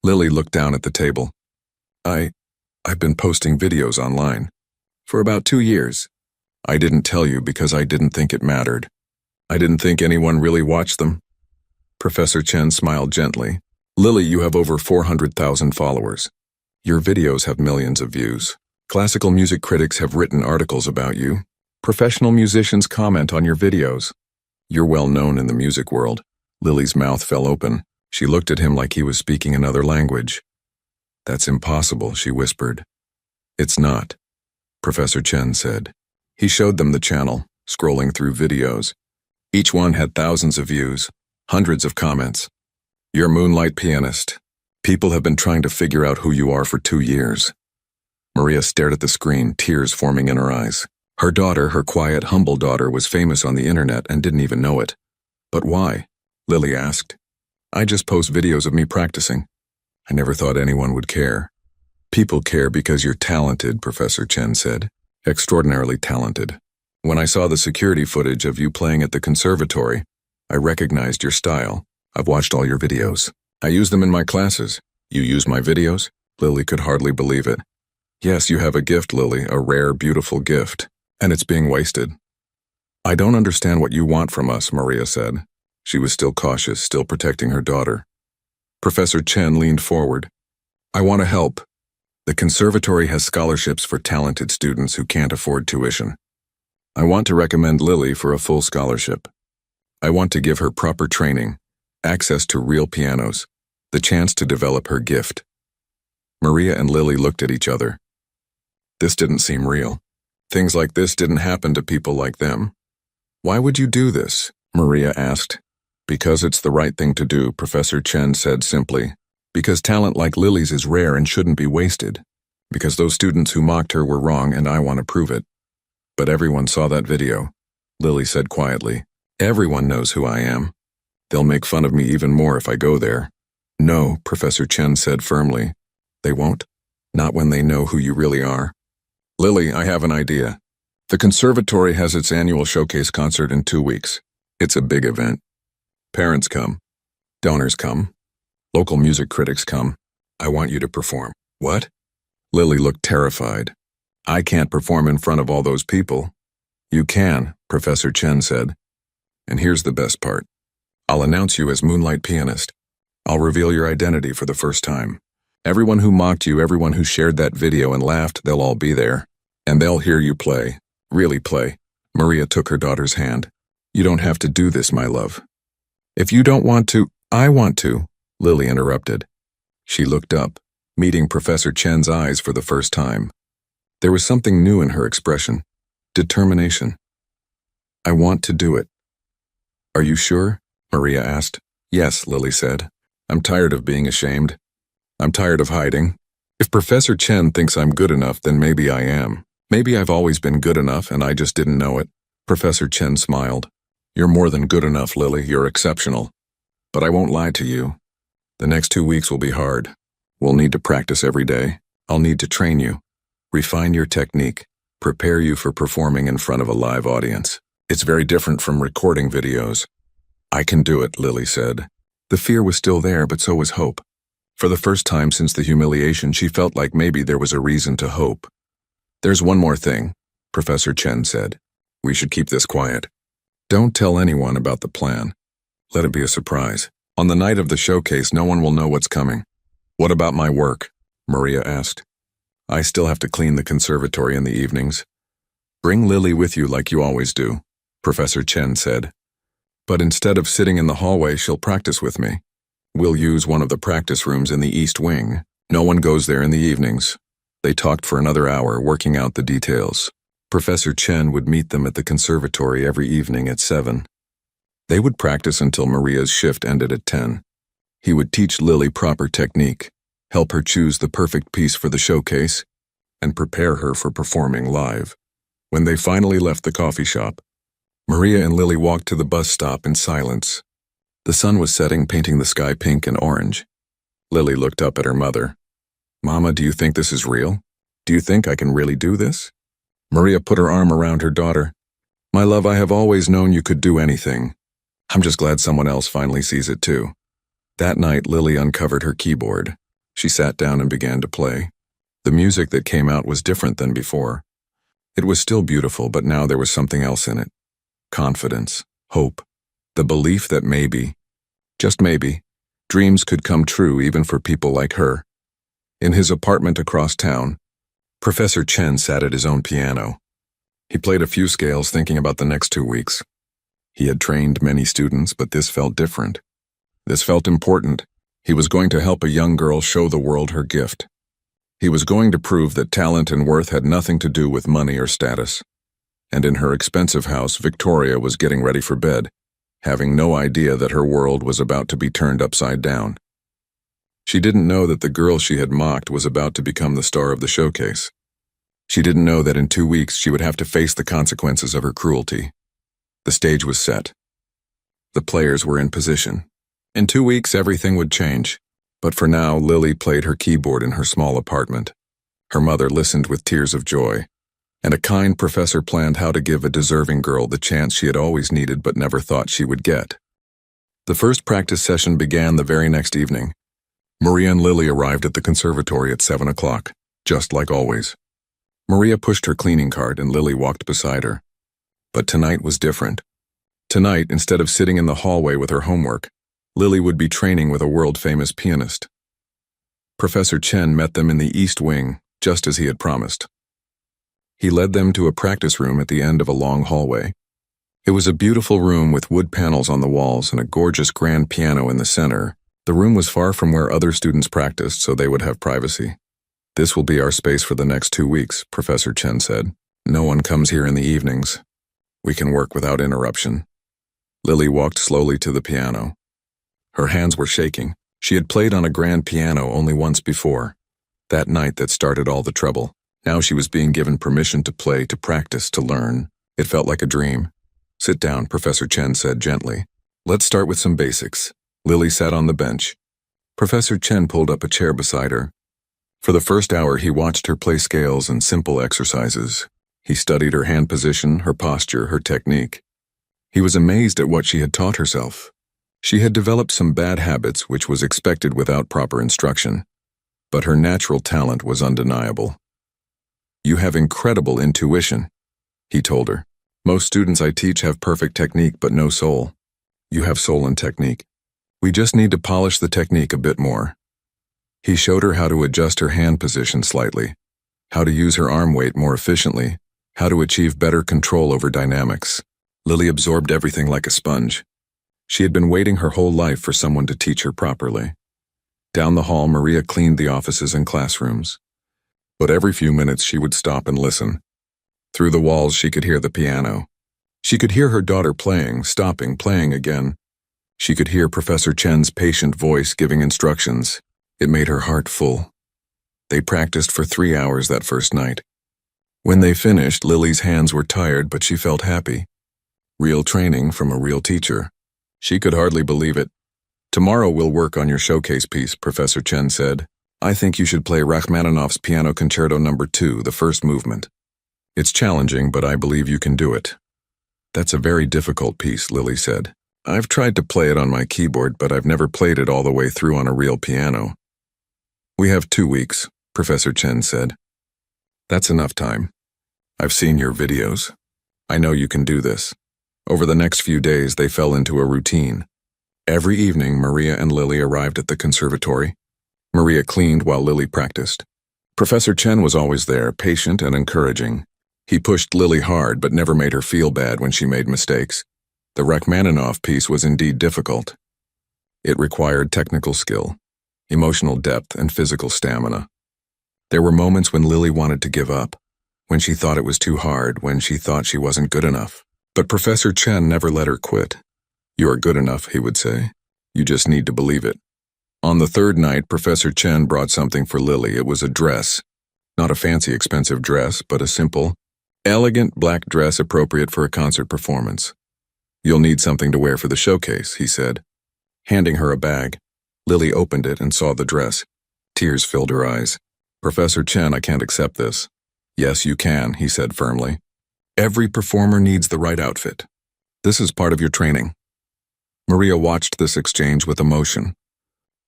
[SPEAKER 1] Lily looked down at the table. I've been posting videos online. For about 2 years. I didn't tell you because I didn't think it mattered. I didn't think anyone really watched them." Professor Chen smiled gently. "Lily, you have over 400,000 followers. Your videos have millions of views. Classical music critics have written articles about you. Professional musicians comment on your videos. You're well known in the music world." Lily's mouth fell open. She looked at him like he was speaking another language. "That's impossible," she whispered. "It's not," Professor Chen said. He showed them the channel, scrolling through videos. Each one had thousands of views, hundreds of comments. "You're Moonlight Pianist. People have been trying to figure out who you are for 2 years." Maria stared at the screen, tears forming in her eyes. Her daughter, her quiet, humble daughter, was famous on the internet and didn't even know it. "But why?" Lily asked. "I just post videos of me practicing. I never thought anyone would care." "People care because you're talented," Professor Chen said. "Extraordinarily talented. When I saw the security footage of you playing at the conservatory, I recognized your style. I've watched all your videos. I use them in my classes." "You use my videos?" Lily could hardly believe it. "Yes, you have a gift, Lily, a rare, beautiful gift. And it's being wasted." "I don't understand what you want from us," Maria said. She was still cautious, still protecting her daughter. Professor Chen leaned forward. "I want to help. The conservatory has scholarships for talented students who can't afford tuition. I want to recommend Lily for a full scholarship. I want to give her proper training, access to real pianos, the chance to develop her gift." Maria and Lily looked at each other. This didn't seem real. Things like this didn't happen to people like them. "Why would you do this?" Maria asked. "Because it's the right thing to do," Professor Chen said simply. "Because talent like Lily's is rare and shouldn't be wasted. Because those students who mocked her were wrong and I want to prove it." "But everyone saw that video," Lily said quietly. "Everyone knows who I am. They'll make fun of me even more if I go there." "No," Professor Chen said firmly. "They won't? Not when they know who you really are." "Lily, I have an idea. The conservatory has its annual showcase concert in 2 weeks. It's a big event. Parents come. Donors come. Local music critics come. I want you to perform." "What?" Lily looked terrified. "I can't perform in front of all those people." "You can," Professor Chen said. "And here's the best part. I'll announce you as Moonlight Pianist. I'll reveal your identity for the first time. Everyone who mocked you, everyone who shared that video and laughed, they'll all be there. And they'll hear you play. Really play." Maria took her daughter's hand. "You don't have to do this, my love." "If you don't want to, I want to," Lily interrupted. She looked up, meeting Professor Chen's eyes for the first time. There was something new in her expression. Determination. I want to do it. Are you sure? Maria asked. Yes, Lily said. I'm tired of being ashamed. I'm tired of hiding. If Professor Chen thinks I'm good enough, then maybe I am. Maybe I've always been good enough and I just didn't know it. Professor Chen smiled. You're more than good enough, Lily. You're exceptional. But I won't lie to you. The next 2 weeks will be hard. We'll need to practice every day. I'll need to train you, refine your technique, prepare you for performing in front of a live audience. It's very different from recording videos. I can do it, Lily said. The fear was still there, but so was hope. For the first time since the humiliation, she felt like maybe there was a reason to hope. There's one more thing, Professor Chen said. We should keep this quiet. Don't tell anyone about the plan. Let it be a surprise. On the night of the showcase, no one will know what's coming. What about my work? Maria asked. I still have to clean the conservatory in the evenings. Bring Lily with you like you always do, Professor Chen said. But instead of sitting in the hallway, she'll practice with me. We'll use one of the practice rooms in the East Wing. No one goes there in the evenings. They talked for another hour, working out the details. Professor Chen would meet them at the conservatory every evening at 7. They would practice until Maria's shift ended at 10. He would teach Lily proper technique, help her choose the perfect piece for the showcase, and prepare her for performing live. When they finally left the coffee shop, Maria and Lily walked to the bus stop in silence. The sun was setting, painting the sky pink and orange. Lily looked up at her mother. Mama, do you think this is real? Do you think I can really do this? Maria put her arm around her daughter. My love, I have always known you could do anything. I'm just glad someone else finally sees it too. That night, Lily uncovered her keyboard. She sat down and began to play. The music that came out was different than before. It was still beautiful, but now there was something else in it. Confidence, hope, the belief that maybe, just maybe, dreams could come true even for people like her. In his apartment across town, Professor Chen sat at his own piano. He played a few scales, thinking about the next 2 weeks. He had trained many students, but this felt different. This felt important. He was going to help a young girl show the world her gift. He was going to prove that talent and worth had nothing to do with money or status. And in her expensive house, Victoria was getting ready for bed, having no idea that her world was about to be turned upside down. She didn't know that the girl she had mocked was about to become the star of the showcase. She didn't know that in 2 weeks she would have to face the consequences of her cruelty. The stage was set. The players were in position. In 2 weeks, everything would change. But for now, Lily played her keyboard in her small apartment. Her mother listened with tears of joy. And a kind professor planned how to give a deserving girl the chance she had always needed but never thought she would get. The first practice session began the very next evening. Maria and Lily arrived at the conservatory at 7 o'clock, just like always. Maria pushed her cleaning cart and Lily walked beside her. But tonight was different. Tonight, instead of sitting in the hallway with her homework, Lily would be training with a world-famous pianist. Professor Chen met them in the East Wing, just as he had promised. He led them to a practice room at the end of a long hallway. It was a beautiful room with wood panels on the walls and a gorgeous grand piano in the center. The room was far from where other students practiced, so they would have privacy. This will be our space for the next 2 weeks, Professor Chen said. No one comes here in the evenings. We can work without interruption. Lily walked slowly to the piano. Her hands were shaking. She had played on a grand piano only once before. That night that started all the trouble. Now she was being given permission to play, to practice, to learn. It felt like a dream. Sit down, Professor Chen said gently. Let's start with some basics. Lily sat on the bench. Professor Chen pulled up a chair beside her. For the first hour, he watched her play scales and simple exercises. He studied her hand position, her posture, her technique. He was amazed at what she had taught herself. She had developed some bad habits, which was expected without proper instruction. But her natural talent was undeniable. You have incredible intuition, he told her. Most students I teach have perfect technique but no soul. You have soul and technique. We just need to polish the technique a bit more. He showed her how to adjust her hand position slightly, how to use her arm weight more efficiently, how to achieve better control over dynamics. Lily absorbed everything like a sponge. She had been waiting her whole life for someone to teach her properly. Down the hall, Maria cleaned the offices and classrooms. But every few minutes she would stop and listen. Through the walls she could hear the piano. She could hear her daughter playing, stopping, playing again. She could hear Professor Chen's patient voice giving instructions. It made her heart full. They practiced for 3 hours that first night. When they finished, Lily's hands were tired, but she felt happy. Real training from a real teacher. She could hardly believe it. "Tomorrow we'll work on your showcase piece," Professor Chen said. "I think you should play Rachmaninoff's Piano Concerto No. 2, the first movement. It's challenging, but I believe you can do it." "That's a very difficult piece," Lily said. "I've tried to play it on my keyboard, but I've never played it all the way through on a real piano." "We have 2 weeks," Professor Chen said. "That's enough time. I've seen your videos. I know you can do this." Over the next few days, they fell into a routine. Every evening, Maria and Lily arrived at the conservatory. Maria cleaned while Lily practiced. Professor Chen was always there, patient and encouraging. He pushed Lily hard, but never made her feel bad when she made mistakes. The Rachmaninoff piece was indeed difficult. It required technical skill, emotional depth, and physical stamina. There were moments when Lily wanted to give up, when she thought it was too hard, when she thought she wasn't good enough. But Professor Chen never let her quit. "You are good enough," he would say. "You just need to believe it." On the third night, Professor Chen brought something for Lily. It was a dress. Not a fancy, expensive dress, but a simple, elegant black dress appropriate for a concert performance. "You'll need something to wear for the showcase," he said. Handing her a bag, Lily opened it and saw the dress. Tears filled her eyes. "Professor Chen, I can't accept this." "Yes, you can," he said firmly. "Every performer needs the right outfit. This is part of your training." Maria watched this exchange with emotion.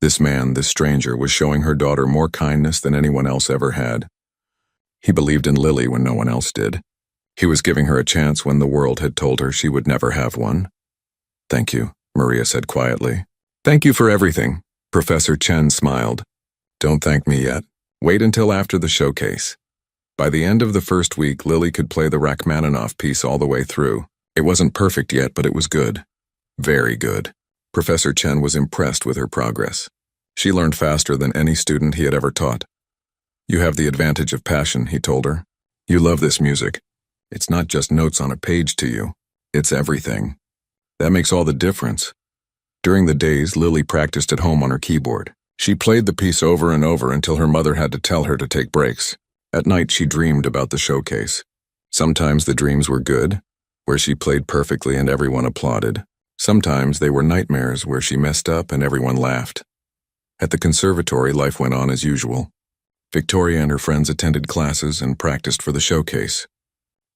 [SPEAKER 1] This man, this stranger, was showing her daughter more kindness than anyone else ever had. He believed in Lily when no one else did. He was giving her a chance when the world had told her she would never have one. "Thank you," Maria said quietly. "Thank you for everything," Professor Chen smiled. "Don't thank me yet. Wait until after the showcase." By the end of the first week, Lily could play the Rachmaninoff piece all the way through. It wasn't perfect yet, but it was good. Very good. Professor Chen was impressed with her progress. She learned faster than any student he had ever taught. "You have the advantage of passion," he told her. "You love this music. It's not just notes on a page to you. It's everything. That makes all the difference." During the days, Lily practiced at home on her keyboard. She played the piece over and over until her mother had to tell her to take breaks. At night, she dreamed about the showcase. Sometimes the dreams were good, where she played perfectly and everyone applauded. Sometimes they were nightmares where she messed up and everyone laughed. At the conservatory, life went on as usual. Victoria and her friends attended classes and practiced for the showcase.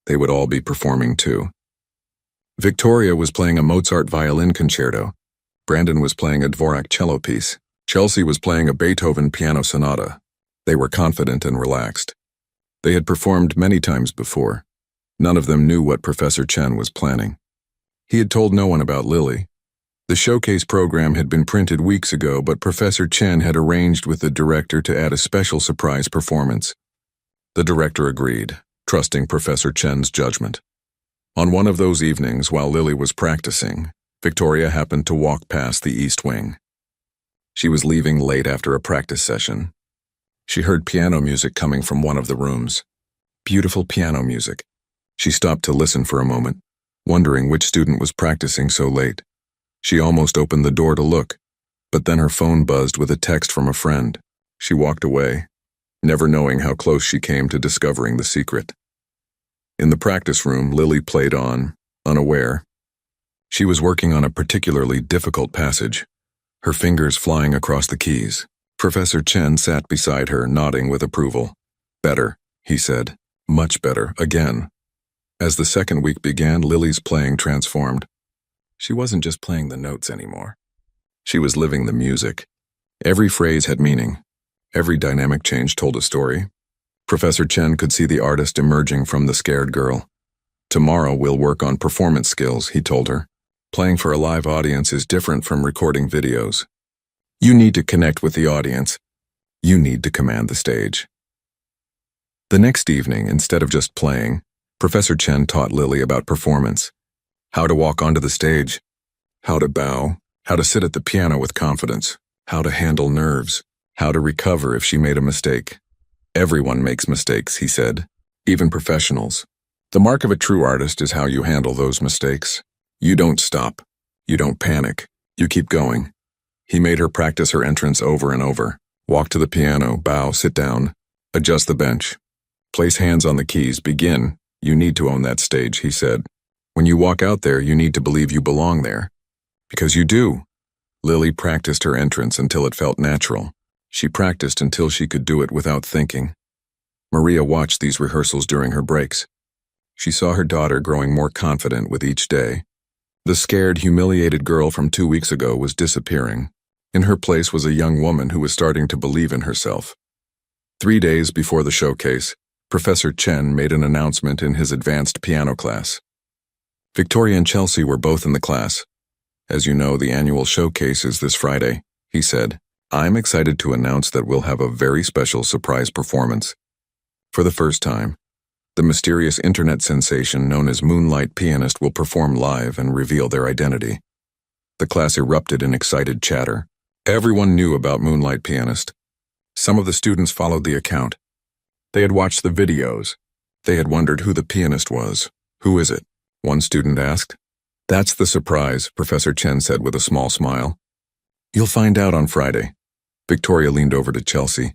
[SPEAKER 1] They would all be performing too. Victoria was playing a Mozart violin concerto. Brandon was playing a Dvorak cello piece. Chelsea was playing a Beethoven piano sonata. They were confident and relaxed. They had performed many times before. None of them knew what Professor Chen was planning. He had told no one about Lily. The showcase program had been printed weeks ago, but Professor Chen had arranged with the director to add a special surprise performance. The director agreed, trusting Professor Chen's judgment. On one of those evenings, while Lily was practicing, Victoria happened to walk past the East Wing. She was leaving late after a practice session. She heard piano music coming from one of the rooms. Beautiful piano music. She stopped to listen for a moment, wondering which student was practicing so late. She almost opened the door to look, but then her phone buzzed with a text from a friend. She walked away, never knowing how close she came to discovering the secret. In the practice room, Lily played on, unaware. She was working on a particularly difficult passage, her fingers flying across the keys. Professor Chen sat beside her, nodding with approval. "Better," he said. "Much better, again." As the second week began, Lily's playing transformed. She wasn't just playing the notes anymore. She was living the music. Every phrase had meaning. Every dynamic change told a story. Professor Chen could see the artist emerging from the scared girl. "Tomorrow we'll work on performance skills," he told her. "Playing for a live audience is different from recording videos. You need to connect with the audience. You need to command the stage." The next evening, instead of just playing, Professor Chen taught Lily about performance. How to walk onto the stage, how to bow, how to sit at the piano with confidence, how to handle nerves, how to recover if she made a mistake. Everyone makes mistakes, he said. Even professionals. The mark of a true artist is how you handle those mistakes. You don't stop. You don't panic. You keep going. He made her practice her entrance over and over. Walk to the piano, bow, sit down, adjust the bench. Place hands on the keys, begin. You need to own that stage, he said. When you walk out there, you need to believe you belong there. Because you do. Lily practiced her entrance until it felt natural. She practiced until she could do it without thinking. Maria watched these rehearsals during her breaks. She saw her daughter growing more confident with each day. The scared, humiliated girl from 2 weeks ago was disappearing. In her place was a young woman who was starting to believe in herself. 3 days before the showcase, Professor Chen made an announcement in his advanced piano class. Victoria and Chelsea were both in the class. As you know, the annual showcase is this Friday, he said. I'm excited to announce that we'll have a very special surprise performance. For the first time, the mysterious internet sensation known as Moonlight Pianist will perform live and reveal their identity. The class erupted in excited chatter. Everyone knew about Moonlight Pianist. Some of the students followed the account. They had watched the videos. They had wondered who the pianist was. Who is it? One student asked. That's the surprise, Professor Chen said with a small smile. You'll find out on Friday. Victoria leaned over to Chelsea.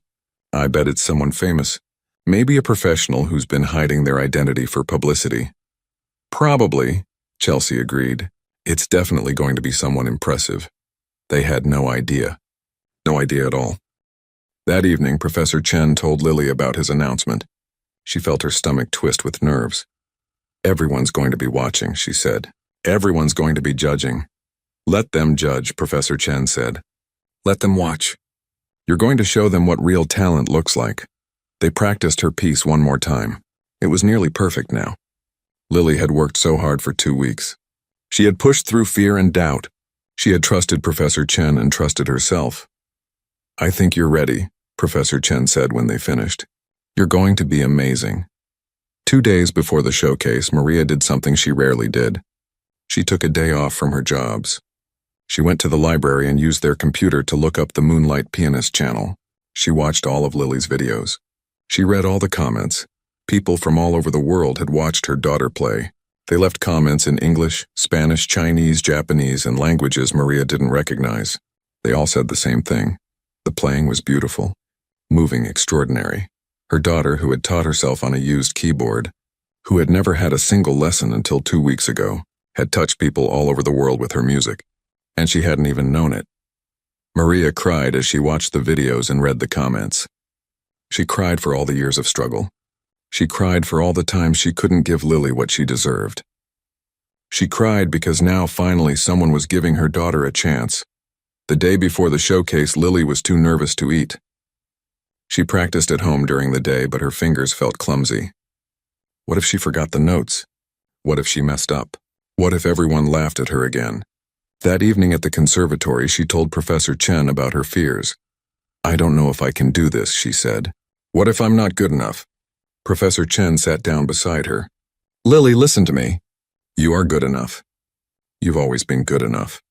[SPEAKER 1] I bet it's someone famous. Maybe a professional who's been hiding their identity for publicity. Probably, Chelsea agreed. It's definitely going to be someone impressive. They had no idea. No idea at all. That evening, Professor Chen told Lily about his announcement. She felt her stomach twist with nerves. Everyone's going to be watching, she said. Everyone's going to be judging. Let them judge, Professor Chen said. Let them watch. You're going to show them what real talent looks like. They practiced her piece one more time. It was nearly perfect now. Lily had worked so hard for 2 weeks. She had pushed through fear and doubt. She had trusted Professor Chen and trusted herself. I think you're ready, Professor Chen said when they finished. You're going to be amazing. 2 days before the showcase, Maria did something she rarely did. She took a day off from her jobs. She went to the library and used their computer to look up the Moonlight Pianist channel. She watched all of Lily's videos. She read all the comments. People from all over the world had watched her daughter play. They left comments in English, Spanish, Chinese, Japanese, and languages Maria didn't recognize. They all said the same thing. The playing was beautiful, moving, extraordinary. Her daughter, who had taught herself on a used keyboard, who had never had a single lesson until 2 weeks ago, had touched people all over the world with her music. And she hadn't even known it. Maria cried as she watched the videos and read the comments. She cried for all the years of struggle. She cried for all the times she couldn't give Lily what she deserved. She cried because now finally someone was giving her daughter a chance. The day before the showcase, Lily was too nervous to eat. She practiced at home during the day, but her fingers felt clumsy. What if she forgot the notes? What if she messed up? What if everyone laughed at her again? That evening at the conservatory, she told Professor Chen about her fears. I don't know if I can do this, she said. What if I'm not good enough? Professor Chen sat down beside her. Lily, listen to me. You are good enough. You've always been good enough.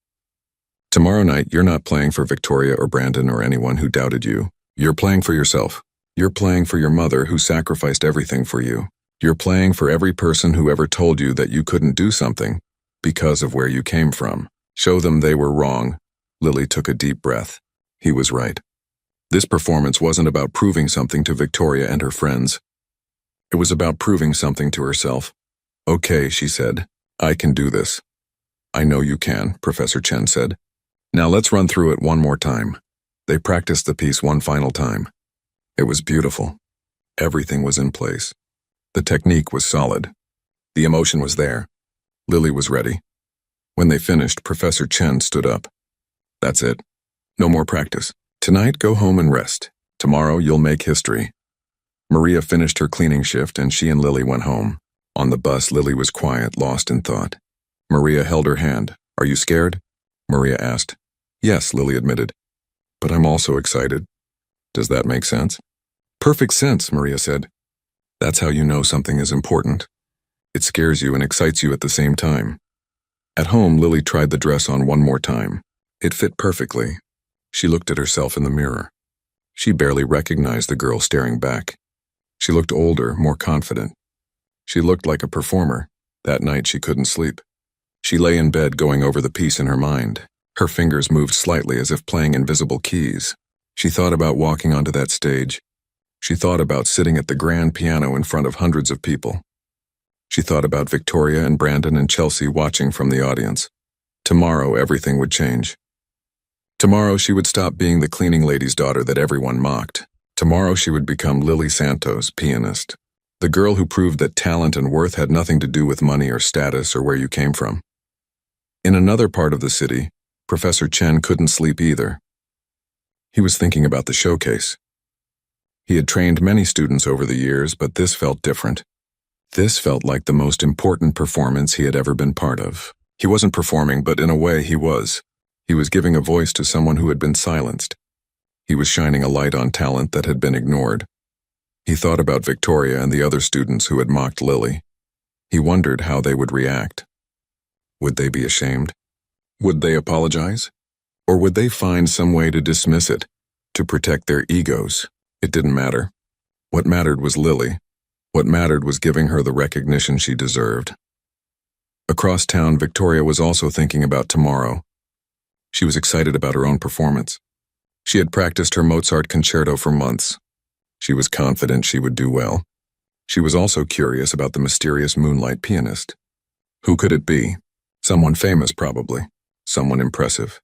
[SPEAKER 1] Tomorrow night, you're not playing for Victoria or Brandon or anyone who doubted you. You're playing for yourself. You're playing for your mother who sacrificed everything for you. You're playing for every person who ever told you that you couldn't do something because of where you came from. Show them they were wrong. Lily took a deep breath. He was right. This performance wasn't about proving something to Victoria and her friends. It was about proving something to herself. Okay, she said. I can do this. I know you can, Professor Chen said. Now let's run through it one more time. They practiced the piece one final time. It was beautiful. Everything was in place. The technique was solid. The emotion was there. Lily was ready. When they finished, Professor Chen stood up. That's it. No more practice. Tonight, go home and rest. Tomorrow, you'll make history. Maria finished her cleaning shift and she and Lily went home. On the bus, Lily was quiet, lost in thought. Maria held her hand. Are you scared? Maria asked. Yes, Lily admitted. But I'm also excited. Does that make sense? Perfect sense, Maria said. That's how you know something is important. It scares you and excites you at the same time. At home, Lily tried the dress on one more time. It fit perfectly. She looked at herself in the mirror. She barely recognized the girl staring back. She looked older, more confident. She looked like a performer. That night she couldn't sleep. She lay in bed going over the piece in her mind. Her fingers moved slightly as if playing invisible keys. She thought about walking onto that stage. She thought about sitting at the grand piano in front of hundreds of people. She thought about Victoria and Brandon and Chelsea watching from the audience. Tomorrow everything would change. Tomorrow she would stop being the cleaning lady's daughter that everyone mocked. Tomorrow she would become Lily Santos, pianist. The girl who proved that talent and worth had nothing to do with money or status or where you came from. In another part of the city, Professor Chen couldn't sleep either. He was thinking about the showcase. He had trained many students over the years, but this felt different. This felt like the most important performance he had ever been part of. He wasn't performing, but in a way he was. He was giving a voice to someone who had been silenced. He was shining a light on talent that had been ignored. He thought about Victoria and the other students who had mocked Lily. He wondered how they would react. Would they be ashamed? Would they apologize? Or would they find some way to dismiss it, to protect their egos? It didn't matter. What mattered was Lily. What mattered was giving her the recognition she deserved. Across town, Victoria was also thinking about tomorrow. She was excited about her own performance. She had practiced her Mozart concerto for months. She was confident she would do well. She was also curious about the mysterious moonlight pianist. Who could it be? Someone famous, probably. Someone impressive.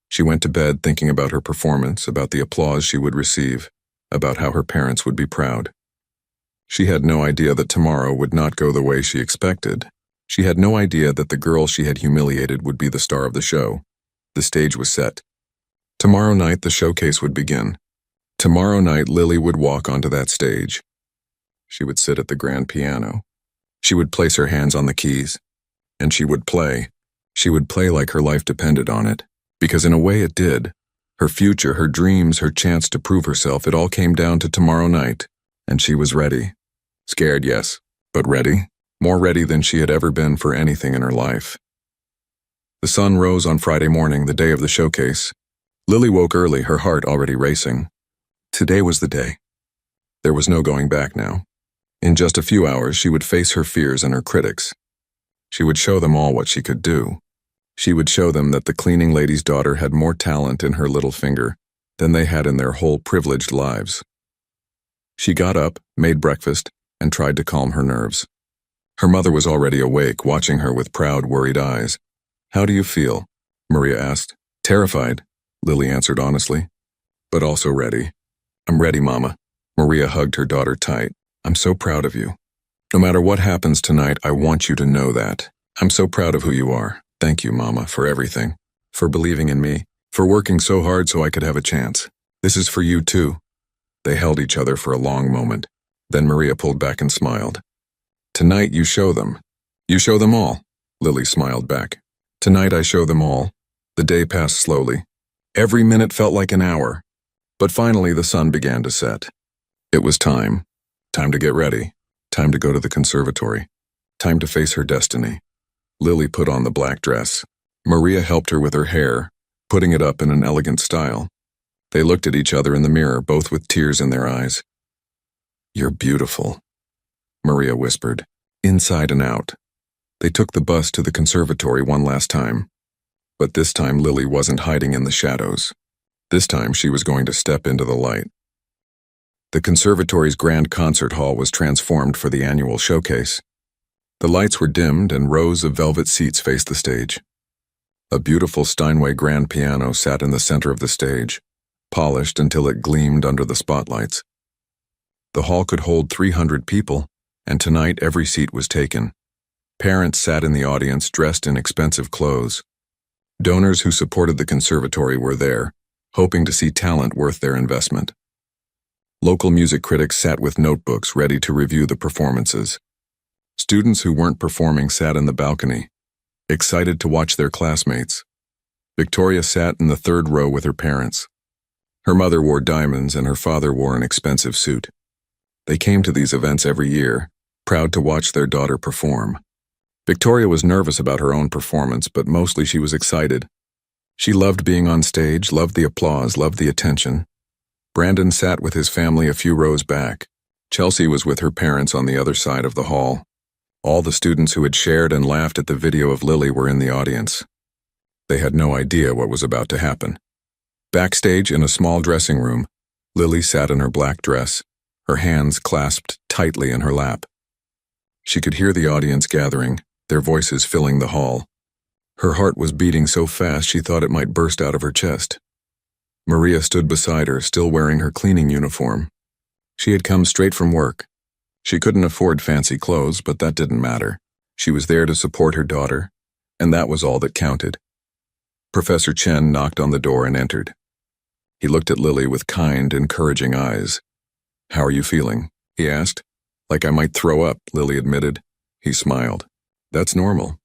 [SPEAKER 1] She went to bed thinking about her performance, about the applause she would receive, about how her parents would be proud. She had no idea that tomorrow would not go the way she expected. She had no idea that the girl she had humiliated would be the star of the show. The stage was set. Tomorrow night, the showcase would begin. Tomorrow night, Lily would walk onto that stage. She would sit at the grand piano. She would place her hands on the keys. And she would play. She would play like her life depended on it. Because in a way it did. Her future, her dreams, her chance to prove herself, it all came down to tomorrow night. And she was ready. Scared, yes, but ready. More ready than she had ever been for anything in her life. The sun rose on Friday morning, the day of the showcase. Lily woke early, her heart already racing. Today was the day. There was no going back now. In just a few hours, she would face her fears and her critics. She would show them all what she could do. She would show them that the cleaning lady's daughter had more talent in her little finger than they had in their whole privileged lives. She got up, made breakfast, and tried to calm her nerves. Her mother was already awake, watching her with proud, worried eyes. "How do you feel?" Maria asked. "Terrified," Lily answered honestly, "but also ready." "I'm ready, Mama." Maria hugged her daughter tight. "I'm so proud of you. No matter what happens tonight, I want you to know that. I'm so proud of who you are. Thank you, Mama, for everything. For believing in me. For working so hard so I could have a chance. This is for you, too." They held each other for a long moment. Then Maria pulled back and smiled. "Tonight you show them. You show them all." Lily smiled back. "Tonight I show them all." The day passed slowly. Every minute felt like an hour. But finally the sun began to set. It was time. Time to get ready. Time to go to the conservatory. Time to face her destiny. Lily put on the black dress. Maria helped her with her hair, putting it up in an elegant style. They looked at each other in the mirror, both with tears in their eyes. "You're beautiful," Maria whispered, inside and out. They took the bus to the conservatory one last time. But this time Lily wasn't hiding in the shadows. This time she was going to step into the light. The conservatory's grand concert hall was transformed for the annual showcase. The lights were dimmed and rows of velvet seats faced the stage. A beautiful Steinway grand piano sat in the center of the stage, polished until it gleamed under the spotlights. The hall could hold 300 people, and tonight every seat was taken. Parents sat in the audience dressed in expensive clothes. Donors who supported the conservatory were there, hoping to see talent worth their investment. Local music critics sat with notebooks ready to review the performances. Students who weren't performing sat in the balcony, excited to watch their classmates. Victoria sat in the third row with her parents. Her mother wore diamonds and her father wore an expensive suit. They came to these events every year, proud to watch their daughter perform. Victoria was nervous about her own performance, but mostly she was excited. She loved being on stage, loved the applause, loved the attention. Brandon sat with his family a few rows back. Chelsea was with her parents on the other side of the hall. All the students who had shared and laughed at the video of Lily were in the audience. They had no idea what was about to happen. Backstage in a small dressing room, Lily sat in her black dress, her hands clasped tightly in her lap. She could hear the audience gathering, their voices filling the hall. Her heart was beating so fast she thought it might burst out of her chest. Maria stood beside her, still wearing her cleaning uniform. She had come straight from work. She couldn't afford fancy clothes, but that didn't matter. She was there to support her daughter, and that was all that counted. Professor Chen knocked on the door and entered. He looked at Lily with kind, encouraging eyes. "How are you feeling?" he asked. "Like I might throw up," Lily admitted. He smiled. "That's normal.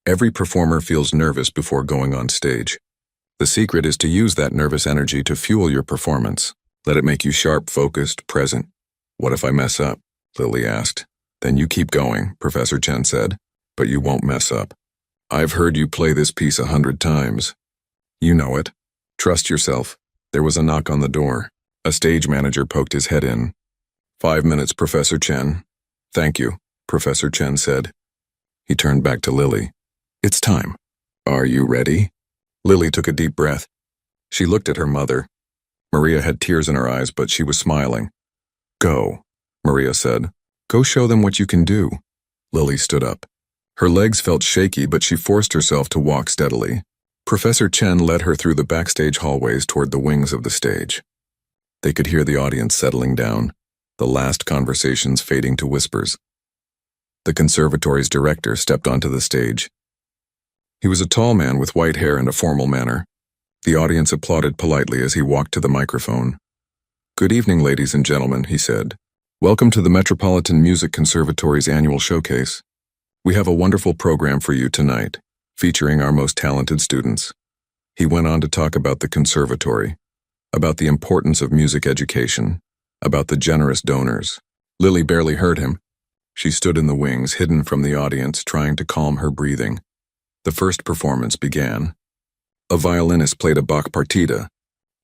[SPEAKER 1] Every performer feels nervous before going on stage. The secret is to use that nervous energy to fuel your performance. Let it make you sharp, focused, present." "What if I mess up?" Lily asked. "Then you keep going," Professor Chen said. "But you won't mess up. I've heard you play this piece 100 times. You know it. Trust yourself." There was a knock on the door. A stage manager poked his head in. "5 minutes, Professor Chen." "Thank you," Professor Chen said. He turned back to Lily. "It's time. Are you ready?" Lily took a deep breath. She looked at her mother. Maria had tears in her eyes, but she was smiling. "Go," Maria said. "Go show them what you can do." Lily stood up. Her legs felt shaky, but she forced herself to walk steadily. Professor Chen led her through the backstage hallways toward the wings of the stage. They could hear the audience settling down, the last conversations fading to whispers. The conservatory's director stepped onto the stage. He was a tall man with white hair and a formal manner. The audience applauded politely as he walked to the microphone. "Good evening, ladies and gentlemen," he said. "Welcome to the Metropolitan Music Conservatory's annual showcase. We have a wonderful program for you tonight, featuring our most talented students." He went on to talk about the conservatory, about the importance of music education, about the generous donors. Lily barely heard him. She stood in the wings, hidden from the audience, trying to calm her breathing. The first performance began. A violinist played a Bach partita.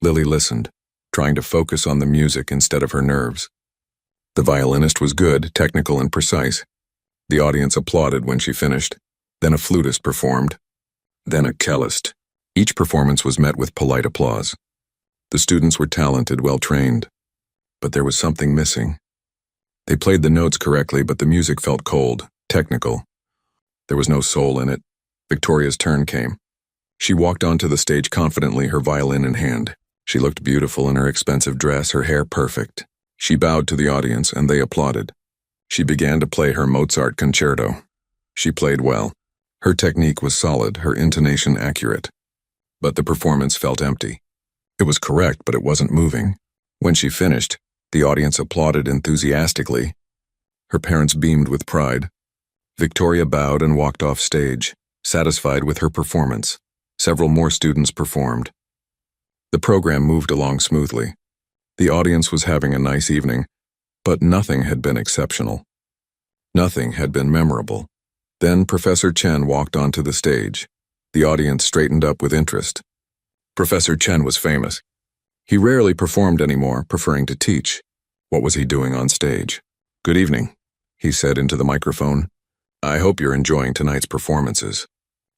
[SPEAKER 1] Lily listened, trying to focus on the music instead of her nerves. The violinist was good, technical, and precise. The audience applauded when she finished. Then a flutist performed. Then a cellist. Each performance was met with polite applause. The students were talented, well-trained. But there was something missing. They played the notes correctly, but the music felt cold, technical. There was no soul in it. Victoria's turn came. She walked onto the stage confidently, her violin in hand. She looked beautiful in her expensive dress, her hair perfect. She bowed to the audience, and they applauded. She began to play her Mozart concerto. She played well. Her technique was solid, her intonation accurate. But the performance felt empty. It was correct, but it wasn't moving. When she finished, the audience applauded enthusiastically. Her parents beamed with pride. Victoria bowed and walked off stage, satisfied with her performance. Several more students performed. The program moved along smoothly. The audience was having a nice evening, but nothing had been exceptional. Nothing had been memorable. Then Professor Chen walked onto the stage. The audience straightened up with interest. Professor Chen was famous. He rarely performed anymore, preferring to teach. What was he doing on stage? "Good evening," he said into the microphone. "I hope you're enjoying tonight's performances.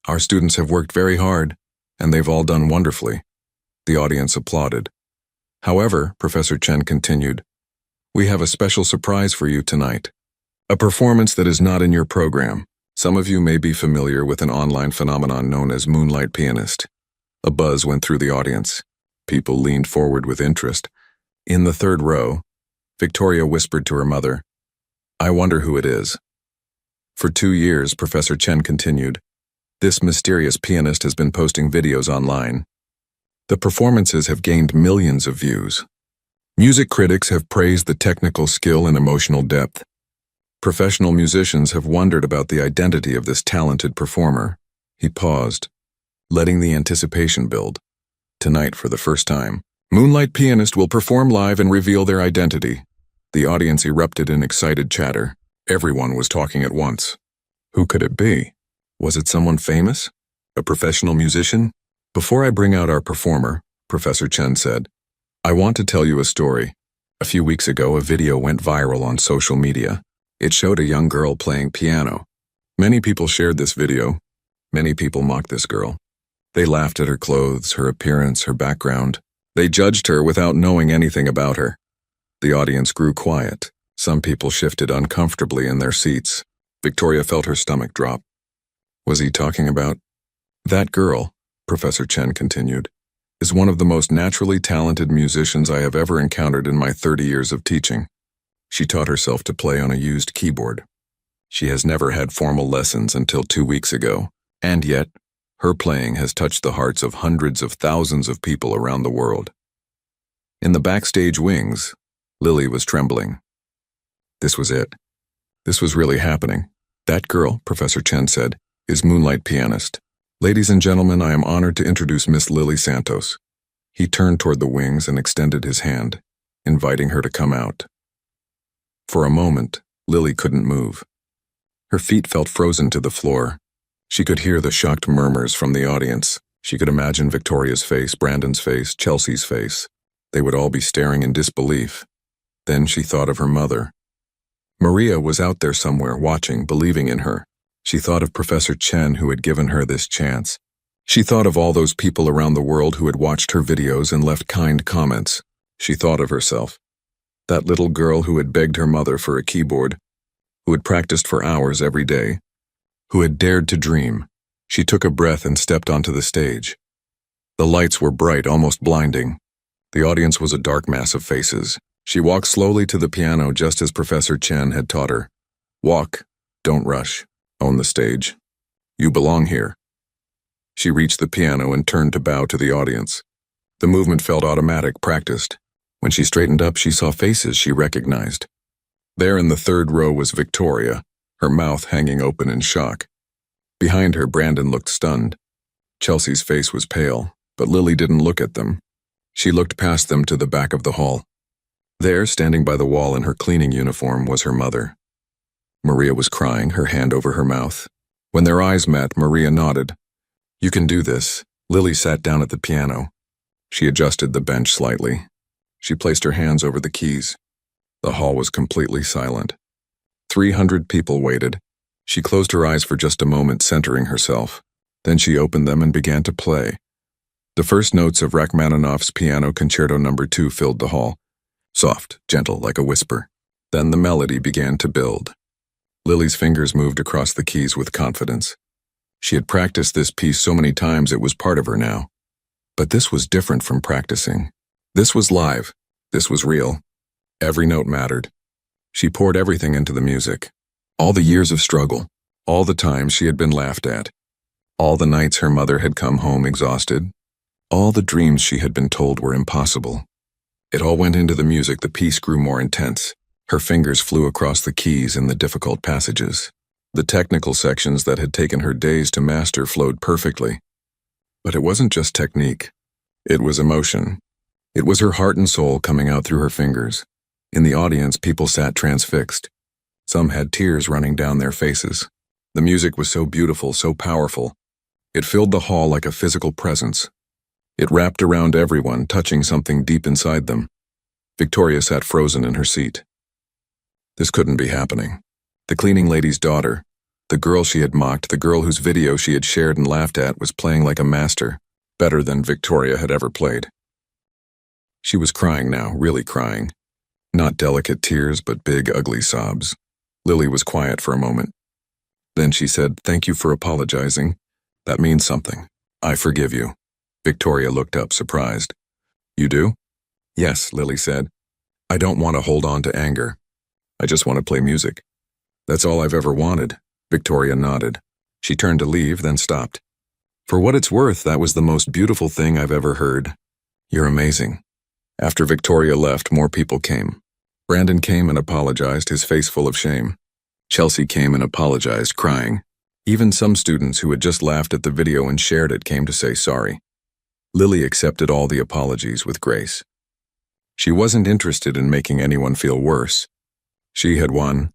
[SPEAKER 1] Our students have worked very hard, and they've all done wonderfully." The audience applauded. "However," Professor Chen continued, "we have a special surprise for you tonight. A performance that is not in your program. Some of you may be familiar with an online phenomenon known as Moonlight Pianist." A buzz went through the audience. People leaned forward with interest. In the third row, Victoria whispered to her mother, "I wonder who it is." For 2 years, Professor Chen continued, this mysterious pianist has been posting videos online. The performances have gained millions of views. Music critics have praised the technical skill and emotional depth. Professional musicians have wondered about the identity of this talented performer. He paused, letting the anticipation build. Tonight, for the first time, Moonlight Pianist will perform live and reveal their identity. The audience erupted in excited chatter. Everyone was talking at once. Who could it be? Was it someone famous? A professional musician? "Before I bring out our performer," Professor Chen said, I want to tell you a story. A few weeks ago, a video went viral on social media. It showed a young girl playing piano. Many people shared this video. Many people mocked this girl. They laughed at her clothes, her appearance, her background. They judged her without knowing anything about her. The audience grew quiet. Some people shifted uncomfortably in their seats. Victoria felt her stomach drop. Was he talking about? That girl, Professor Chen continued, is one of the most naturally talented musicians I have ever encountered in my 30 years of teaching. She taught herself to play on a used keyboard. She has never had formal lessons until 2 weeks ago, and yet, her playing has touched the hearts of hundreds of thousands of people around the world. In the backstage wings, Lily was trembling. This was it. This was really happening. That girl, Professor Chen said, is Moonlight Pianist. Ladies and gentlemen, I am honored to introduce Miss Lily Santos. He turned toward the wings and extended his hand, inviting her to come out. For a moment, Lily couldn't move. Her feet felt frozen to the floor. She could hear the shocked murmurs from the audience. She could imagine Victoria's face, Brandon's face, Chelsea's face. They would all be staring in disbelief. Then she thought of her mother. Maria was out there somewhere, watching, believing in her. She thought of Professor Chen, who had given her this chance. She thought of all those people around the world who had watched her videos and left kind comments. She thought of herself. That little girl who had begged her mother for a keyboard, who had practiced for hours every day, who had dared to dream. She took a breath and stepped onto the stage. The lights were bright, almost blinding. The audience was a dark mass of faces. She walked slowly to the piano just as Professor Chen had taught her. Walk, don't rush, own the stage. You belong here. She reached the piano and turned to bow to the audience. The movement felt automatic, practiced. When she straightened up, she saw faces she recognized. There in the third row was Victoria, her mouth hanging open in shock. Behind her, Brandon looked stunned. Chelsea's face was pale, but Lily didn't look at them. She looked past them to the back of the hall. There, standing by the wall in her cleaning uniform, was her mother. Maria was crying, her hand over her mouth. When their eyes met, Maria nodded. You can do this. Lily sat down at the piano. She adjusted the bench slightly. She placed her hands over the keys. The hall was completely silent. 300 people waited. She closed her eyes for just a moment, centering herself. Then she opened them and began to play. The first notes of Rachmaninoff's Piano Concerto No. 2 filled the hall. Soft, gentle, like a whisper. Then the melody began to build. Lily's fingers moved across the keys with confidence. She had practiced this piece so many times it was part of her now. But this was different from practicing. This was live. This was real. Every note mattered. She poured everything into the music. All the years of struggle. All the times she had been laughed at. All the nights her mother had come home exhausted. All the dreams she had been told were impossible. It all went into the music. The piece grew more intense. Her fingers flew across the keys in the difficult passages. The technical sections that had taken her days to master flowed perfectly. But it wasn't just technique. It was emotion. It was her heart and soul coming out through her fingers. In the audience, people sat transfixed. Some had tears running down their faces. The music was so beautiful, so powerful. It filled the hall like a physical presence. It wrapped around everyone, touching something deep inside them. Victoria sat frozen in her seat. This couldn't be happening. The cleaning lady's daughter, the girl she had mocked, the girl whose video she had shared and laughed at, was playing like a master, better than Victoria had ever played. She was crying now, really crying. Not delicate tears, but big, ugly sobs. Lily was quiet for a moment. Then she said, "Thank you for apologizing. That means something. I forgive you." Victoria looked up, surprised. "You do?" "Yes," Lily said. "I don't want to hold on to anger. I just want to play music. That's all I've ever wanted." Victoria nodded. She turned to leave, then stopped. "For what it's worth, that was the most beautiful thing I've ever heard. You're amazing." After Victoria left, more people came. Brandon came and apologized, his face full of shame. Chelsea came and apologized, crying. Even some students who had just laughed at the video and shared it came to say sorry. Lily accepted all the apologies with grace. She wasn't interested in making anyone feel worse. She had won,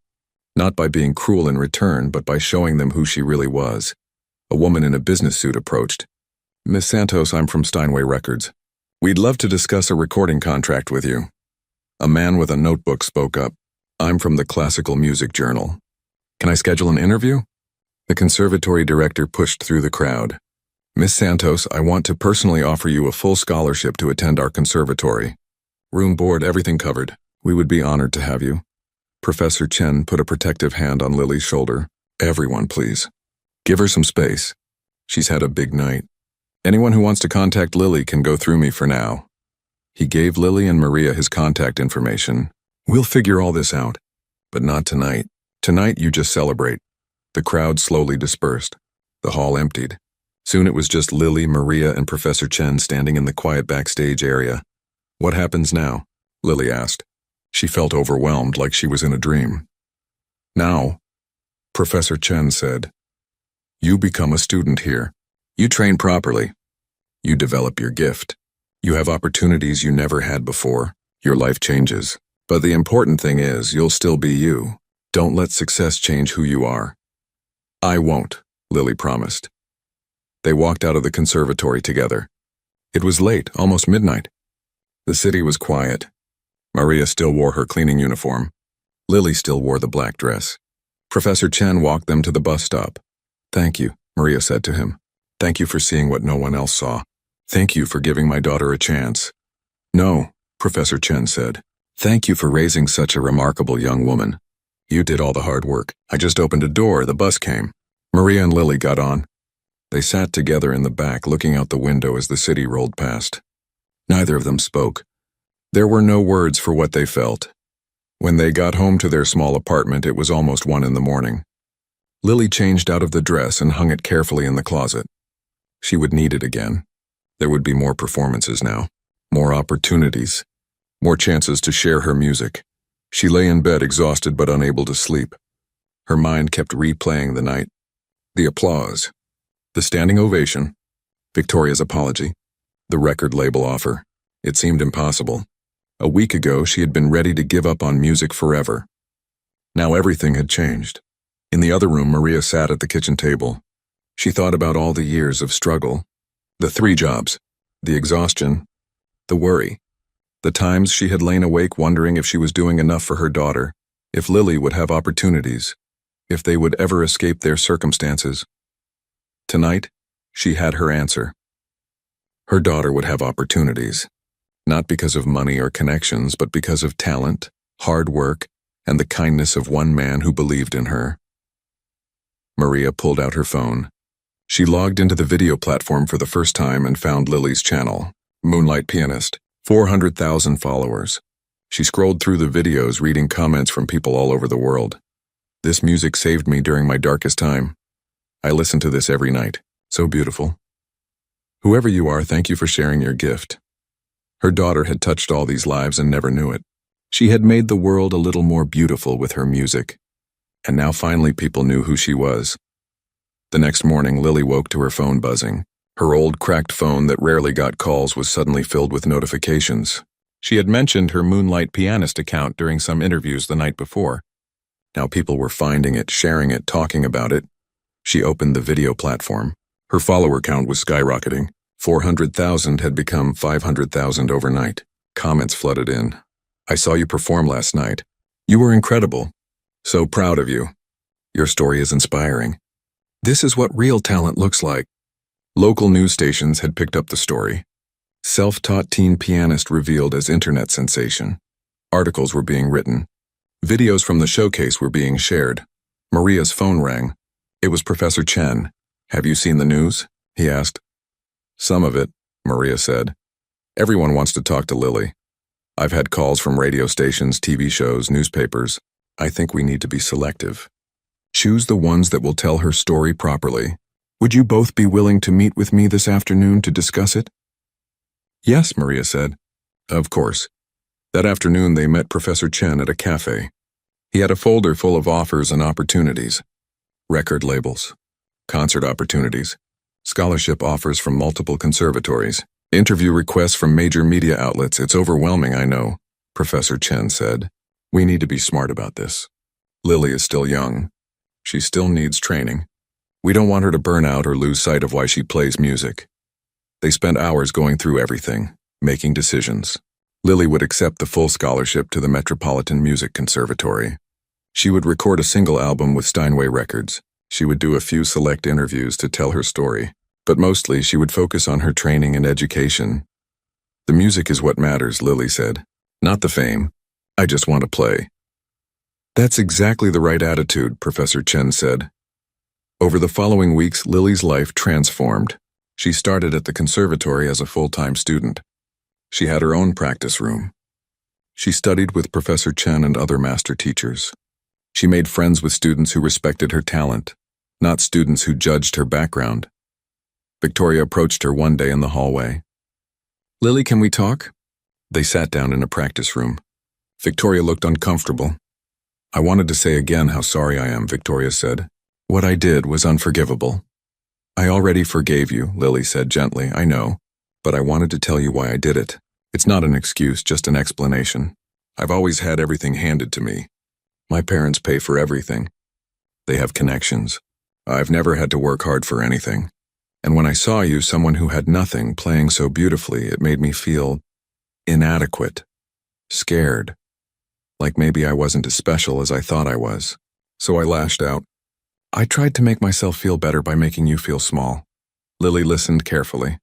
[SPEAKER 1] not by being cruel in return, but by showing them who she really was. A woman in a business suit approached. "Miss Santos, I'm from Steinway Records. We'd love to discuss a recording contract with you. A man with a notebook spoke up. I'm from the Classical Music Journal. Can I schedule an interview? The conservatory director pushed through the crowd. Miss Santos, I want to personally offer you a full scholarship to attend our conservatory. Room, board, everything covered. We would be honored to have you. Professor Chen put a protective hand on Lily's shoulder. Everyone, please. Give her some space. She's had a big night. Anyone who wants to contact Lily can go through me for now. He gave Lily and Maria his contact information. We'll figure all this out. But not tonight. Tonight you just celebrate. The crowd slowly dispersed. The hall emptied. Soon it was just Lily, Maria, and Professor Chen standing in the quiet backstage area. What happens now? Lily asked. She felt overwhelmed, like she was in a dream. Now, Professor Chen said, you become a student here. You train properly. You develop your gift. You have opportunities you never had before. Your life changes. But the important thing is, you'll still be you. Don't let success change who you are. I won't, Lily promised. They walked out of the conservatory together. It was late, almost midnight. The city was quiet. Maria still wore her cleaning uniform. Lily still wore the black dress. Professor Chen walked them to the bus stop. Thank you, Maria said to him. Thank you for seeing what no one else saw. Thank you for giving my daughter a chance. No, Professor Chen said. Thank you for raising such a remarkable young woman. You did all the hard work. I just opened a door, the bus came. Maria and Lily got on. They sat together in the back, looking out the window as the city rolled past. Neither of them spoke. There were no words for what they felt. When they got home to their small apartment, it was almost 1 a.m. Lily changed out of the dress and hung it carefully in the closet. She would need it again. There would be more performances now, more opportunities, more chances to share her music. She lay in bed exhausted but unable to sleep. Her mind kept replaying the night. The applause. The standing ovation. Victoria's apology. The record label offer. It seemed impossible. A week ago, she had been ready to give up on music forever. Now everything had changed. In the other room, Maria sat at the kitchen table. She thought about all the years of struggle. The 3 jobs. The exhaustion. The worry. The times she had lain awake wondering if she was doing enough for her daughter, if Lily would have opportunities, if they would ever escape their circumstances. Tonight, she had her answer. Her daughter would have opportunities, not because of money or connections, but because of talent, hard work, and the kindness of one man who believed in her. Maria pulled out her phone. She logged into the video platform for the first time and found Lily's channel, Moonlight Pianist, 400,000 followers. She scrolled through the videos, reading comments from people all over the world. This music saved me during my darkest time. I listen to this every night. So beautiful. Whoever you are, thank you for sharing your gift. Her daughter had touched all these lives and never knew it. She had made the world a little more beautiful with her music. And now finally people knew who she was. The next morning, Lily woke to her phone buzzing. Her old cracked phone that rarely got calls was suddenly filled with notifications. She had mentioned her Moonlight Pianist account during some interviews the night before. Now people were finding it, sharing it, talking about it. She opened the video platform. Her follower count was skyrocketing. 400,000 had become 500,000 overnight. Comments flooded in. I saw you perform last night. You were incredible. So proud of you. Your story is inspiring. This is what real talent looks like. Local news stations had picked up the story. Self-taught teen pianist revealed as internet sensation. Articles were being written. Videos from the showcase were being shared. Maria's phone rang. It was Professor Chen. Have you seen the news? He asked. Some of it, Maria said. Everyone wants to talk to Lily. I've had calls from radio stations, TV shows, newspapers. I think we need to be selective. Choose the ones that will tell her story properly. Would you both be willing to meet with me this afternoon to discuss it? Yes, Maria said. Of course. That afternoon they met Professor Chen at a cafe. He had a folder full of offers and opportunities. Record labels, concert opportunities, scholarship offers from multiple conservatories, interview requests from major media outlets. It's overwhelming, I know, Professor Chen said. We need to be smart about this. Lily is still young. She still needs training. We don't want her to burn out or lose sight of why she plays music. They spent hours going through everything. making decisions. Lily would accept the full scholarship to the Metropolitan Music Conservatory. She would record a single album with Steinway Records. She would do a few select interviews to tell her story, but mostly she would focus on her training and education. The music is what matters, Lily said. Not the fame. I just want to play. That's exactly the right attitude, Professor Chen said. Over the following weeks, Lily's life transformed. She started at the conservatory as a full-time student. She had her own practice room. She studied with Professor Chen and other master teachers. She made friends with students who respected her talent, not students who judged her background. Victoria approached her one day in the hallway. "Lily, can we talk?" They sat down in a practice room. Victoria looked uncomfortable. "I wanted to say again how sorry I am," Victoria said. "What I did was unforgivable." "I already forgave you," Lily said gently. "I know, but I wanted to tell you why I did it. It's not an excuse, just an explanation. I've always had everything handed to me. My parents pay for everything. They have connections. I've never had to work hard for anything. And when I saw you, someone who had nothing, playing so beautifully, it made me feel inadequate, scared, like maybe I wasn't as special as I thought I was. So I lashed out. I tried to make myself feel better by making you feel small." Lily listened carefully.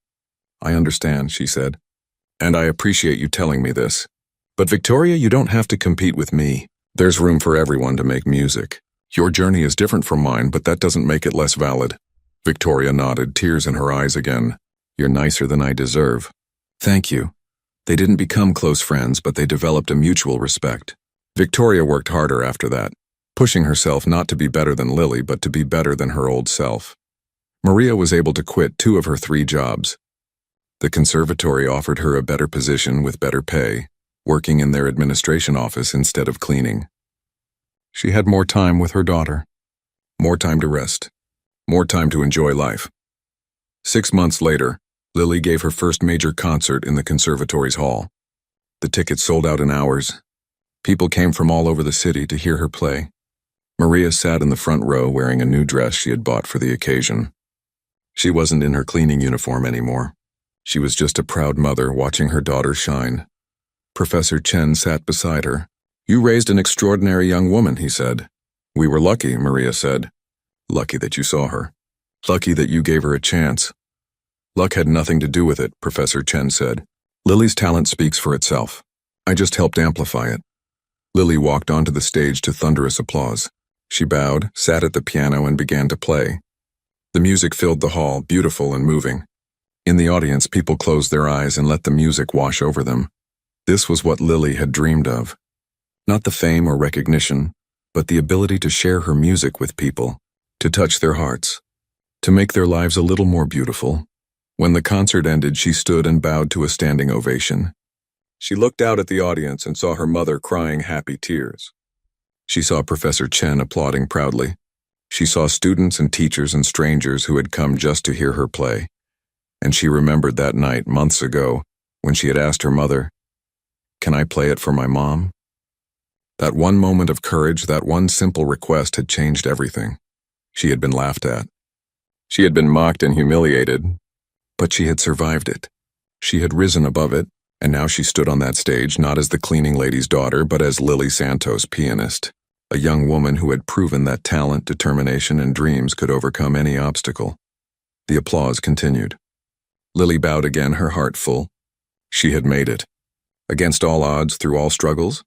[SPEAKER 1] "I understand," she said, "and I appreciate you telling me this. But Victoria, you don't have to compete with me. There's room for everyone to make music. Your journey is different from mine, but that doesn't make it less valid." Victoria nodded, tears in her eyes again. "You're nicer than I deserve." "Thank you." They didn't become close friends, but they developed a mutual respect. Victoria worked harder after that, pushing herself not to be better than Lily, but to be better than her old self. Maria was able to quit 2 of her 3 jobs. The conservatory offered her a better position with better pay, working in their administration office instead of cleaning. She had more time with her daughter, more time to rest, more time to enjoy life. 6 months later, Lily gave her first major concert in the conservatory's hall. The tickets sold out in hours. People came from all over the city to hear her play. Maria sat in the front row wearing a new dress she had bought for the occasion. She wasn't in her cleaning uniform anymore. She was just a proud mother watching her daughter shine. Professor Chen sat beside her. "You raised an extraordinary young woman," he said. "We were lucky," Maria said. "Lucky that you saw her. Lucky that you gave her a chance." "Luck had nothing to do with it," Professor Chen said. "Lily's talent speaks for itself. I just helped amplify it." Lily walked onto the stage to thunderous applause. She bowed, sat at the piano, and began to play. The music filled the hall, beautiful and moving. In the audience, people closed their eyes and let the music wash over them. This was what Lily had dreamed of. Not the fame or recognition, but the ability to share her music with people, to touch their hearts, to make their lives a little more beautiful. When the concert ended, she stood and bowed to a standing ovation. She looked out at the audience and saw her mother crying happy tears. She saw Professor Chen applauding proudly. She saw students and teachers and strangers who had come just to hear her play. And she remembered that night, months ago, when she had asked her mother, "Can I play it for my mom?" That one moment of courage, that one simple request had changed everything. She had been laughed at. She had been mocked and humiliated, but she had survived it. She had risen above it, and now she stood on that stage not as the cleaning lady's daughter, but as Lily Santos, pianist, a young woman who had proven that talent, determination, and dreams could overcome any obstacle. The applause continued. Lily bowed again, her heart full. She had made it. Against all odds, through all struggles,